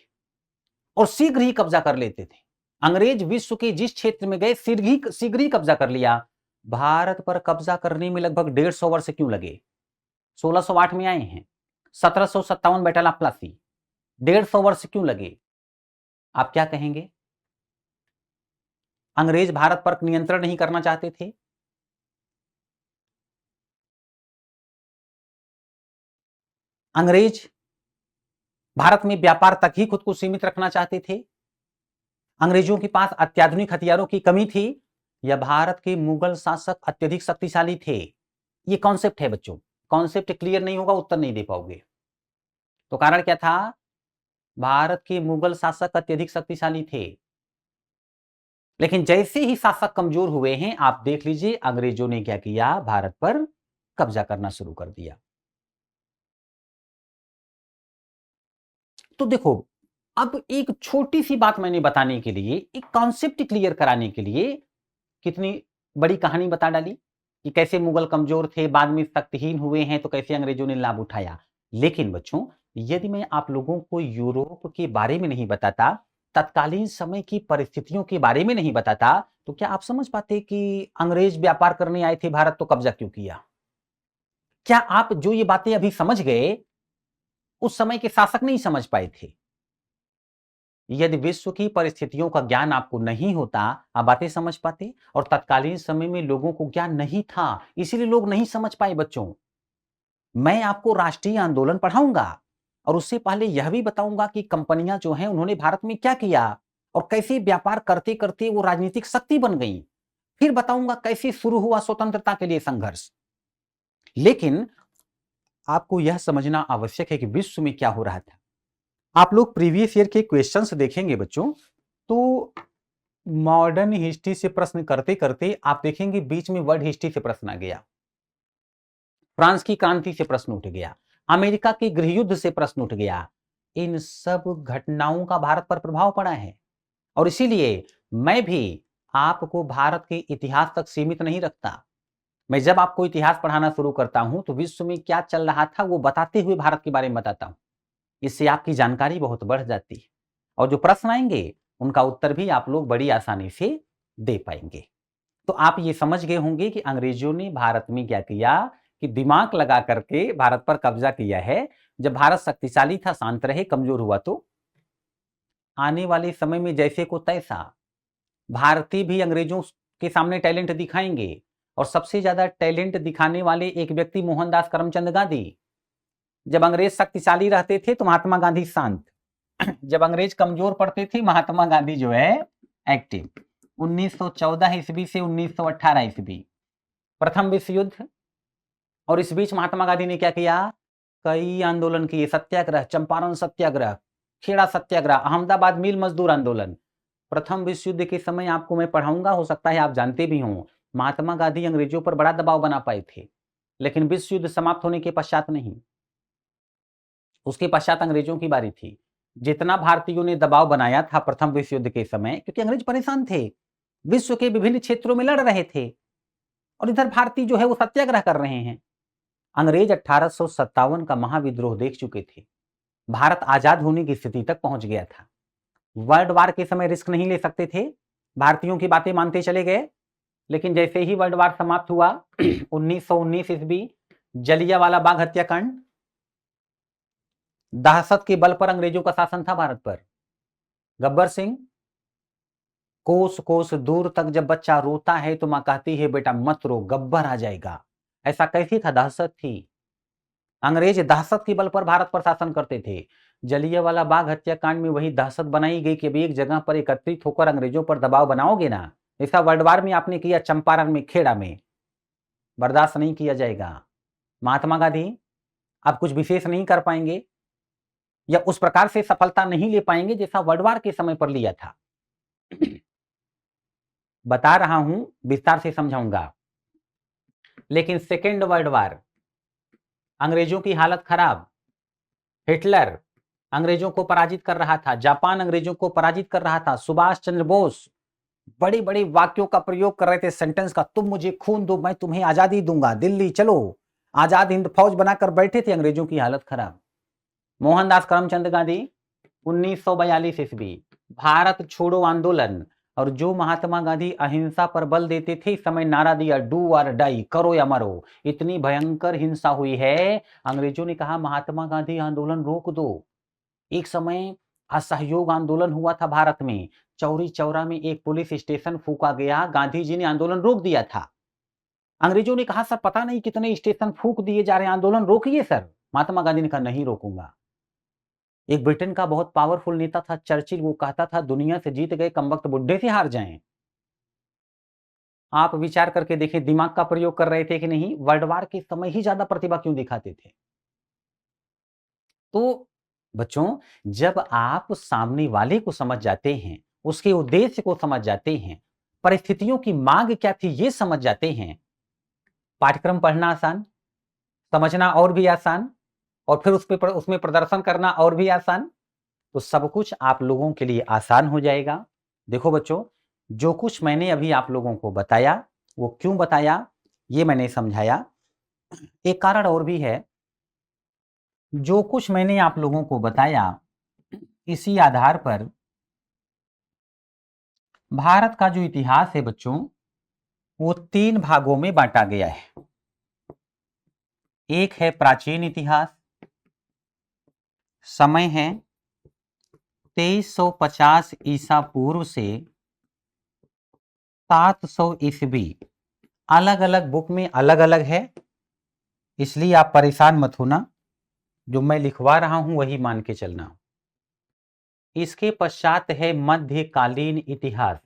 और शीघ्र ही कब्जा कर लेते थे। अंग्रेज विश्व के जिस क्षेत्र में गए, शीघ्र ही कब्जा कर लिया। भारत पर कब्जा करने में लगभग 150 वर्ष क्यों लगे? 1608 में आए हैं, 1757 बैटल ऑफ प्लासी, 150 वर्ष क्यों लगे? आप क्या कहेंगे? अंग्रेज भारत पर नियंत्रण नहीं करना चाहते थे? अंग्रेज भारत में व्यापार तक ही खुद को सीमित रखना चाहते थे? अंग्रेजों के पास अत्याधुनिक हथियारों की कमी थी, या भारत के मुगल शासक अत्यधिक शक्तिशाली थे? ये कॉन्सेप्ट है बच्चों, कॉन्सेप्ट क्लियर नहीं होगा, उत्तर नहीं दे पाओगे। तो कारण क्या था? भारत के मुगल शासक अत्यधिक शक्तिशाली थे, लेकिन जैसे ही शासक कमजोर हुए हैं, आप देख लीजिए अंग्रेजों ने क्या किया, भारत पर कब्जा करना शुरू कर दिया। तो देखो, अब एक छोटी सी बात मैंने बताने के लिए, एक कॉन्सेप्ट क्लियर कराने के लिए कितनी बड़ी कहानी बता डाली कि कैसे मुगल कमजोर थे, बाद में शक्तिहीन हुए हैं, तो कैसे अंग्रेजों ने लाभ उठाया। लेकिन बच्चों, यदि मैं आप लोगों को यूरोप के बारे में नहीं बताता, तत्कालीन समय की परिस्थितियों के बारे में नहीं बताता, तो क्या आप समझ पाते कि अंग्रेज व्यापार करने आए थे भारत, तो कब्जा क्यों किया? क्या आप जो ये बातें अभी समझ गए, उस समय के शासक नहीं समझ पाए थे? यदि विश्व की परिस्थितियों का ज्ञान आपको नहीं होता, आप बातें समझ पाते? और तत्कालीन समय में लोगों को ज्ञान नहीं था, इसीलिए लोग नहीं समझ पाए बच्चों। मैं आपको राष्ट्रीय आंदोलन पढ़ाऊंगा, और उससे पहले यह भी बताऊंगा कि कंपनियां जो हैं, उन्होंने भारत में क्या किया और कैसे व्यापार करते करते वो राजनीतिक शक्ति बन गई। फिर बताऊंगा कैसे शुरू हुआ स्वतंत्रता के लिए संघर्ष। लेकिन आपको यह समझना आवश्यक है कि विश्व में क्या हो रहा था। आप लोग प्रीवियस ईयर के क्वेश्चंस देखेंगे बच्चों, तो मॉडर्न हिस्ट्री से प्रश्न करते करते आप देखेंगे बीच में वर्ल्ड हिस्ट्री से प्रश्न आ गया, फ्रांस की क्रांति से प्रश्न उठ गया, अमेरिका के गृहयुद्ध से प्रश्न उठ गया। इन सब घटनाओं का भारत पर प्रभाव पड़ा है, और इसीलिए मैं भी आपको भारत के इतिहास तक सीमित नहीं रखता। मैं जब आपको इतिहास पढ़ाना शुरू करता हूं तो विश्व में क्या चल रहा था वो बताते हुए भारत के बारे में बताता हूं। इससे आपकी जानकारी बहुत बढ़ जाती है और जो प्रश्न आएंगे उनका उत्तर भी आप लोग बड़ी आसानी से दे पाएंगे। तो आप ये समझ गए होंगे कि अंग्रेजों ने भारत में क्या किया कि दिमाग लगा करके भारत पर कब्जा किया है। जब भारत शक्तिशाली था, शांत रहे, कमजोर हुआ तो आने वाले समय में जैसे को तैसा भारतीय भी अंग्रेजों के सामने टैलेंट दिखाएंगे। और सबसे ज्यादा टैलेंट दिखाने वाले एक व्यक्ति मोहनदास करमचंद गांधी। जब अंग्रेज शक्तिशाली रहते थे तो महात्मा गांधी शांत, जब अंग्रेज कमजोर पड़ते थे महात्मा गांधी जो है एक्टिव। 1914 ईस्वी से 1918 ईस्वी प्रथम विश्व युद्ध, और इस बीच महात्मा गांधी ने क्या किया, कई आंदोलन किए, सत्याग्रह, चंपारण सत्याग्रह, खेड़ा सत्याग्रह, अहमदाबाद मिल मजदूर आंदोलन। प्रथम विश्व युद्ध के समय आपको मैं पढ़ाऊंगा, हो सकता है आप जानते भी हों, महात्मा गांधी अंग्रेजों पर बड़ा दबाव बना पाए थे, लेकिन विश्व युद्ध समाप्त होने के पश्चात नहीं। उसके पश्चात अंग्रेजों की बारी थी। जितना भारतीयों ने दबाव बनाया था प्रथम विश्व युद्ध के समय, क्योंकि अंग्रेज परेशान थे, विश्व के विभिन्न क्षेत्रों में लड़ रहे थे, और इधर भारतीय जो है वो सत्याग्रह कर रहे हैं। अंग्रेज 1857 का महाविद्रोह देख चुके थे, भारत आजाद होने की स्थिति तक पहुंच गया था। वर्ल्ड वार के समय रिस्क नहीं ले सकते थे, भारतीयों की बातें मानते चले गए। लेकिन जैसे ही वर्ल्ड वार समाप्त हुआ 1919 ईस्वी जलियांवाला बाग हत्याकांड, दहशत के बल पर अंग्रेजों का शासन था भारत पर। गब्बर सिंह, कोस कोस दूर तक जब बच्चा रोता है तो मां कहती है बेटा मत रो, गब्बर आ जाएगा। ऐसा कैसी था, दहशत थी। अंग्रेज दहशत के बल पर भारत पर शासन करते थे। जलियांवाला बाग हत्याकांड में वही दहशत बनाई गई कि एक जगह पर एकत्रित होकर अंग्रेजों पर दबाव बनाओगे ना, ऐसा वर्ल्ड वार में आपने किया, चंपारण में, खेड़ा में, बर्दाश्त नहीं किया जाएगा। महात्मा गांधी आप कुछ विशेष नहीं कर पाएंगे या उस प्रकार से सफलता नहीं ले पाएंगे जैसा वर्ल्ड वार के समय पर लिया था। बता रहा हूं, विस्तार से समझाऊंगा। लेकिन सेकेंड वर्ल्ड वार, अंग्रेजों की हालत खराब। हिटलर अंग्रेजों को पराजित कर रहा था, जापान अंग्रेजों को पराजित कर रहा था, सुभाष चंद्र बोस बड़े बड़े वाक्यों का प्रयोग कर रहे थे, सेंटेंस का, तुम मुझे खून दो मैं तुम्हें आजादी दूंगा, दिल्ली चलो, आजाद हिंद फौज बनाकर बैठे थे। अंग्रेजों की हालत खराब। मोहनदास करमचंद गांधी 1942 ईस्वी भारत छोड़ो आंदोलन, और जो महात्मा गांधी अहिंसा पर बल देते थे, इस समय नारा दिया डू और डाई, करो या मरो। इतनी भयंकर हिंसा हुई है, अंग्रेजों ने कहा महात्मा गांधी आंदोलन रोक दो। एक समय असहयोग आंदोलन हुआ था भारत में, चौरी चौरा में एक पुलिस स्टेशन फूका गया, गांधी जी ने आंदोलन रोक दिया था। अंग्रेजों ने कहा सर पता नहीं कितने स्टेशन फूक दिए जा रहे हैं, आंदोलन रोकिए सर। महात्मा गांधी ने कहा नहीं रोकूंगा। एक ब्रिटेन का बहुत पावरफुल नेता था चर्चिल, वो कहता था दुनिया से जीत गए कमबख्त बुड्ढे से हार जाएं। आप विचार करके देखें, दिमाग का प्रयोग कर रहे थे कि नहीं? वर्ल्ड वार के समय ही ज्यादा प्रतिभा क्यों दिखाते थे? तो बच्चों, जब आप सामने वाले को समझ जाते हैं, उसके उद्देश्य को समझ जाते हैं, परिस्थितियों की मांग क्या थी ये समझ जाते हैं, पाठ्यक्रम पढ़ना आसान, समझना और भी आसान, और फिर उसमें प्रदर्शन करना और भी आसान, तो सब कुछ आप लोगों के लिए आसान हो जाएगा। देखो बच्चों, जो कुछ मैंने अभी आप लोगों को बताया वो क्यों बताया ये मैंने समझाया। एक कारण और भी है, जो कुछ मैंने आप लोगों को बताया इसी आधार पर भारत का जो इतिहास है बच्चों वो 3 भागों में बांटा गया है। एक है प्राचीन इतिहास, समय है 2350 ईसा पूर्व से 700 ईस्वी। अलग अलग बुक में अलग अलग है, इसलिए आप परेशान मत होना, जो मैं लिखवा रहा हूं वही मान के चलना। इसके पश्चात है मध्यकालीन इतिहास,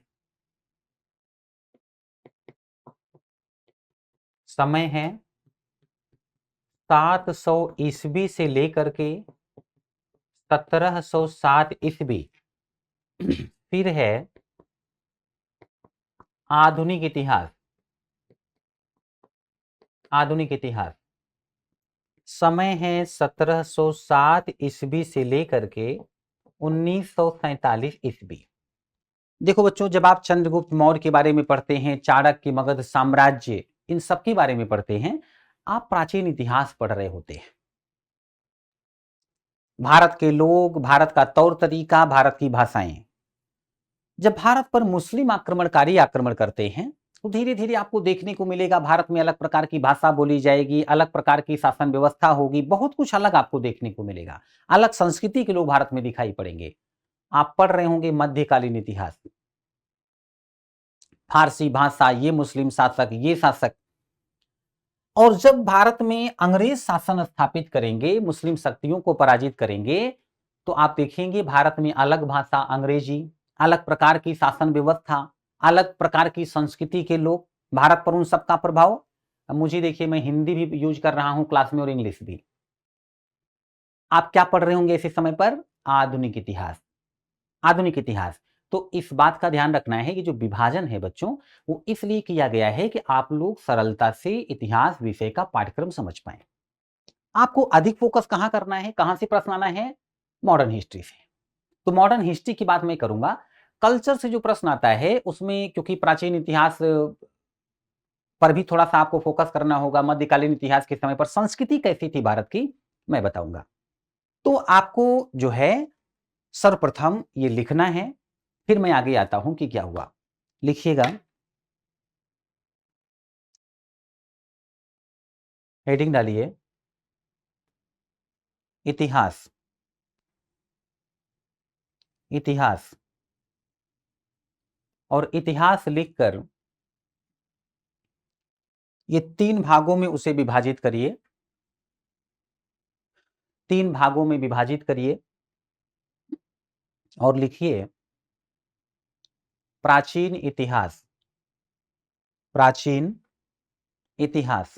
समय है 700 ईस्वी से लेकर के 1707 ईस्वी। फिर है आधुनिक इतिहास, आधुनिक इतिहास, समय है 1707 ईस्वी से लेकर के 1947 ईस्वी। देखो बच्चों, जब आप चंद्रगुप्त मौर्य के बारे में पढ़ते हैं, चाणक्य, मगध साम्राज्य, इन सब के बारे में पढ़ते हैं, आप प्राचीन इतिहास पढ़ रहे होते हैं। भारत के लोग, भारत का तौर तरीका, भारत की भाषाएं। जब भारत पर मुस्लिम आक्रमणकारी आक्रमण करते हैं, तो धीरे धीरे आपको देखने को मिलेगा भारत में अलग प्रकार की भाषा बोली जाएगी, अलग प्रकार की शासन व्यवस्था होगी, बहुत कुछ अलग आपको देखने को मिलेगा। अलग संस्कृति के लोग भारत में दिखाई पड़ेंगे। आप पढ़ रहे होंगे मध्यकालीन इतिहास, फारसी भाषा, ये मुस्लिम शासक, ये शासक। और जब भारत में अंग्रेज शासन स्थापित करेंगे, मुस्लिम शक्तियों को पराजित करेंगे, तो आप देखेंगे भारत में अलग भाषा अंग्रेजी, अलग प्रकार की शासन व्यवस्था, अलग प्रकार की संस्कृति के लोग, भारत पर उन सबका प्रभाव। अब मुझे देखिए, मैं हिंदी भी यूज कर रहा हूं क्लास में और इंग्लिश भी। आप क्या पढ़ रहे होंगे ऐसे समय पर? आधुनिक इतिहास। आधुनिक इतिहास। तो इस बात का ध्यान रखना है कि जो विभाजन है बच्चों, वो इसलिए किया गया है कि आप लोग सरलता से इतिहास विषय का पाठ्यक्रम समझ पाएं। आपको अधिक फोकस कहां करना है, कहां से प्रश्न आना है? मॉडर्न हिस्ट्री से। तो मॉडर्न हिस्ट्री की बात मैं करूंगा। कल्चर से जो प्रश्न आता है उसमें, क्योंकि प्राचीन इतिहास पर भी थोड़ा सा आपको फोकस करना होगा, मध्यकालीन इतिहास के समय पर संस्कृति कैसी थी भारत की, मैं बताऊंगा। तो आपको जो है सर्वप्रथम ये लिखना है, फिर मैं आगे आता हूं कि क्या हुआ। लिखिएगा, हेडिंग डालिए इतिहास। इतिहास। और इतिहास लिखकर ये 3 भागों में उसे विभाजित करिए। 3 भागों में विभाजित करिए और लिखिए प्राचीन इतिहास। प्राचीन इतिहास।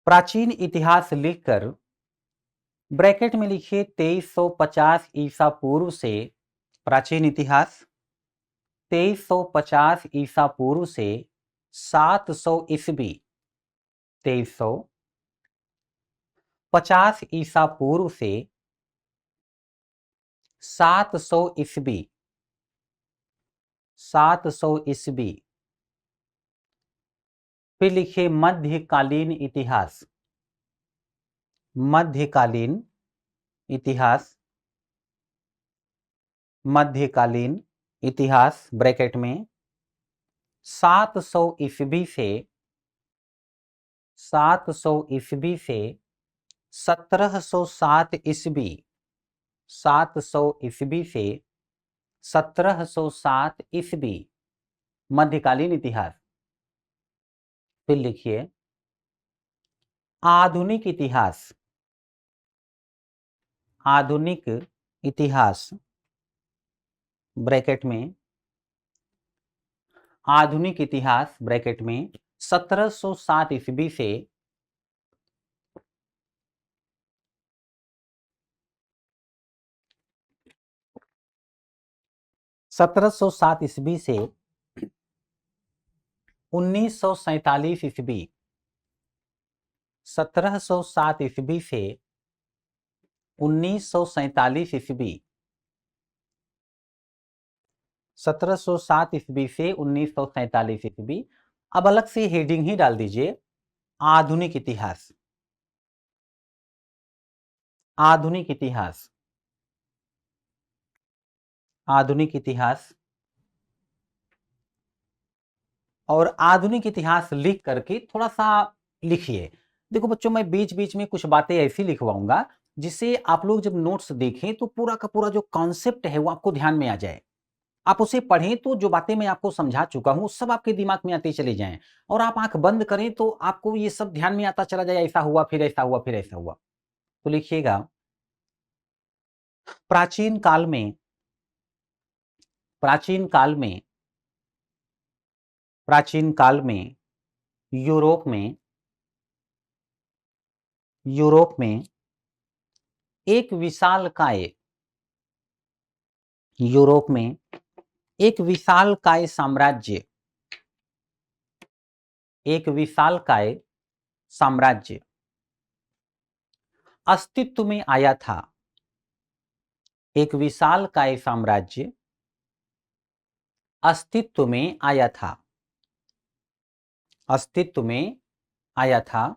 प्राचीन इतिहास लिखकर ब्रैकेट में लिखिए 2350 ईसा पूर्व से प्राचीन इतिहास, 2350 ईसा पूर्व से 700 ईस्वी, 2350 ईसा पूर्व से 700 ईस्वी, 700 ईस्वी। फिर लिखिए मध्यकालीन इतिहास। मध्यकालीन इतिहास। मध्यकालीन इतिहास ब्रैकेट में 700 ईस्वी से 700 ईस्वी से 1707 ईस्वी, 700 ईस्वी से 1707 ईस्वी मध्यकालीन इतिहास। फिर लिखिए आधुनिक इतिहास। आधुनिक इतिहास ब्रैकेट में, आधुनिक इतिहास ब्रैकेट में 1707 ईस्वी से 1707 ईस्वी से 1947 ईस्वी, 1707 ईस्वी से 1947 ईस्वी, 1707 ईस्वी से 1947 ईस्वी। अब अलग से हेडिंग ही डाल दीजिए आधुनिक इतिहास। आधुनिक इतिहास। आधुनिक इतिहास। और आधुनिक इतिहास लिख करके थोड़ा सा लिखिए। देखो बच्चों, मैं बीच बीच में कुछ बातें ऐसी लिखवाऊंगा जिससे आप लोग जब नोट्स देखें तो पूरा का पूरा जो कॉन्सेप्ट है वो आपको ध्यान में आ जाए। आप उसे पढ़ें तो जो बातें मैं आपको समझा चुका हूं सब आपके दिमाग में आते चले जाएं, और आप आंख बंद करें तो आपको ये सब ध्यान में आता चला जाए, ऐसा हुआ फिर ऐसा हुआ फिर ऐसा हुआ। तो लिखिएगा प्राचीन काल में, प्राचीन काल में, प्राचीन काल में यूरोप में, यूरोप में एक विशालकाय, यूरोप में एक विशालकाय साम्राज्य, एक विशालकाय साम्राज्य अस्तित्व में आया था। एक विशालकाय साम्राज्य अस्तित्व में आया था। अस्तित्व में आया था,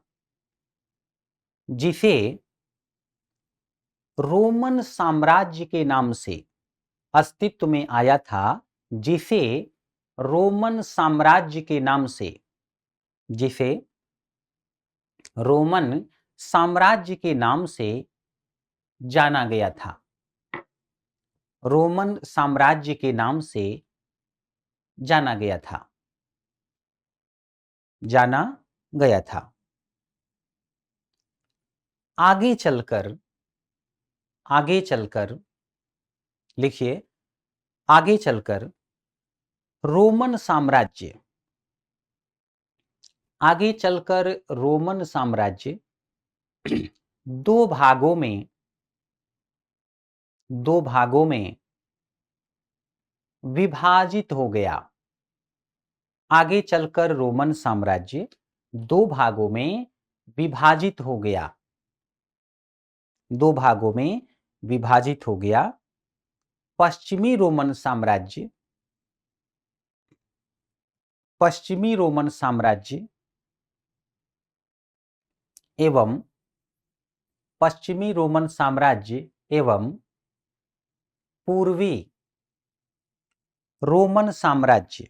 जिसे रोमन साम्राज्य के नाम से अस्तित्व में आया था, जिसे रोमन साम्राज्य के नाम से जिसे रोमन साम्राज्य के नाम से जाना गया था। रोमन साम्राज्य के नाम से जाना गया था। जाना गया था। आगे चलकर लिखिए, आगे चलकर रोमन साम्राज्य आगे चलकर रोमन साम्राज्य दो भागों में विभाजित हो गया। आगे चलकर रोमन साम्राज्य दो भागों में विभाजित हो गया। दो भागों में विभाजित हो गया। पश्चिमी रोमन साम्राज्य एवं पश्चिमी रोमन साम्राज्य एवं पूर्वी रोमन साम्राज्य।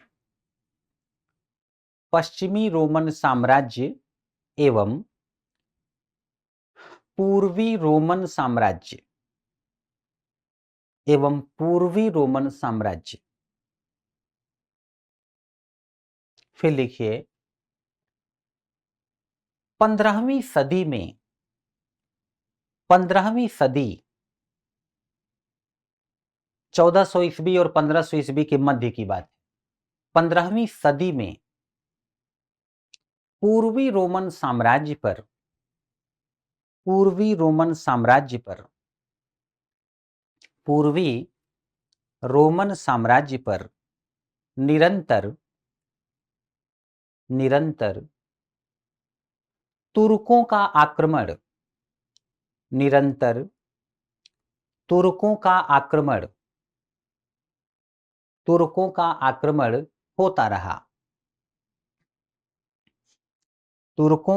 पश्चिमी रोमन साम्राज्य एवं पूर्वी रोमन साम्राज्य एवं पूर्वी रोमन साम्राज्य। फिर लिखिए, 15वीं सदी 1400 ईस्वी और 1500 ईस्वी के मध्य की बात है। 15वीं सदी में पूर्वी रोमन साम्राज्य पर निरंतर तुर्कों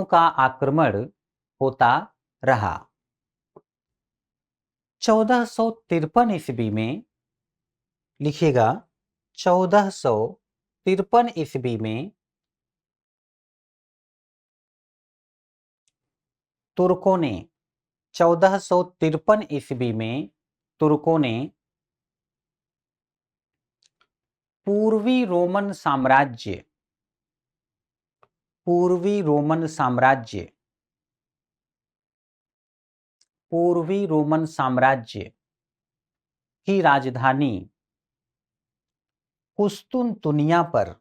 का आक्रमण होता रहा। 1453 ईस्वी में, लिखिएगा, 1453 ईस्वी में तुर्कों ने 1453 ईस्वी में तुर्कों ने पूर्वी रोमन साम्राज्य की राजधानी कुस्तुनतुनिया पर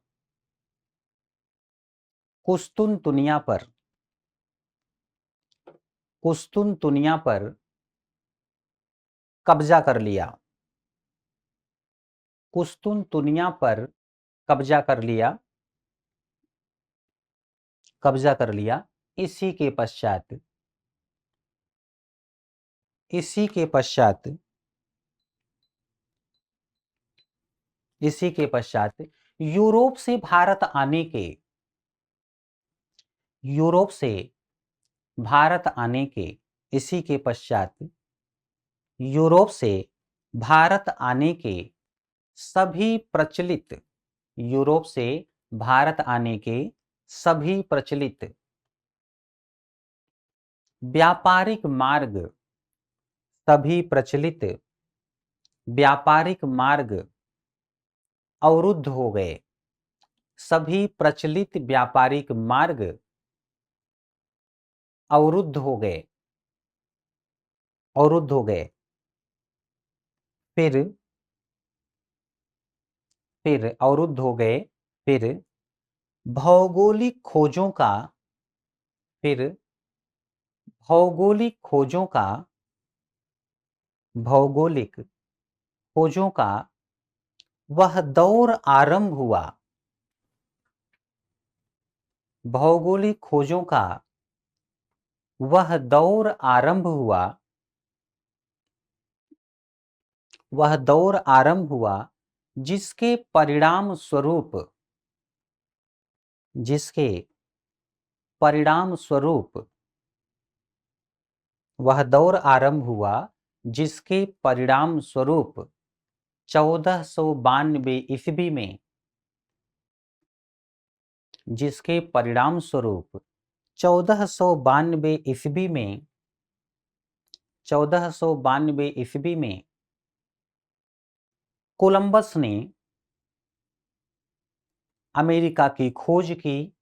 कब्जा कर लिया। कुस्तुनतुनिया पर कब्जा कर लिया। इसी के पश्चात यूरोप से भारत आने के इसी के पश्चात यूरोप से भारत आने के सभी प्रचलित व्यापारिक मार्ग अवरुद्ध हो गए। सभी प्रचलित व्यापारिक मार्ग अवरुद्ध हो गए। फिर अवरुद्ध हो गए। फिर भौगोलिक खोजों का वह दौर आरंभ हुआ। भौगोलिक खोजों का वह दौर आरंभ हुआ जिसके परिणाम स्वरूप परिणाम स्वरूप वह दौर आरंभ हुआ जिसके परिणाम स्वरूप 1492 ईस्वी में जिसके परिणाम स्वरूप 1492 ईस्वी में 1492 ईस्वी में कोलंबस ने अमेरिका की खोज की।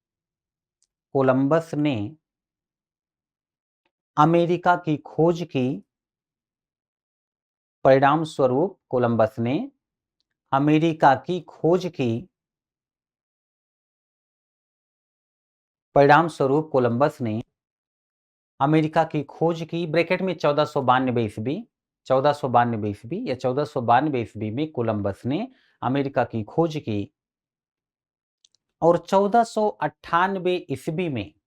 कोलंबस ने अमेरिका की खोज की। परिणाम स्वरूप कोलंबस ने अमेरिका की खोज की। परिणाम स्वरूप कोलंबस ने अमेरिका की खोज की। ब्रैकेट में 1492 ईस्वी 1492 ईस्वी या 1492 ईस्वी में कोलंबस ने अमेरिका की खोज की और 1498 ईस्वी में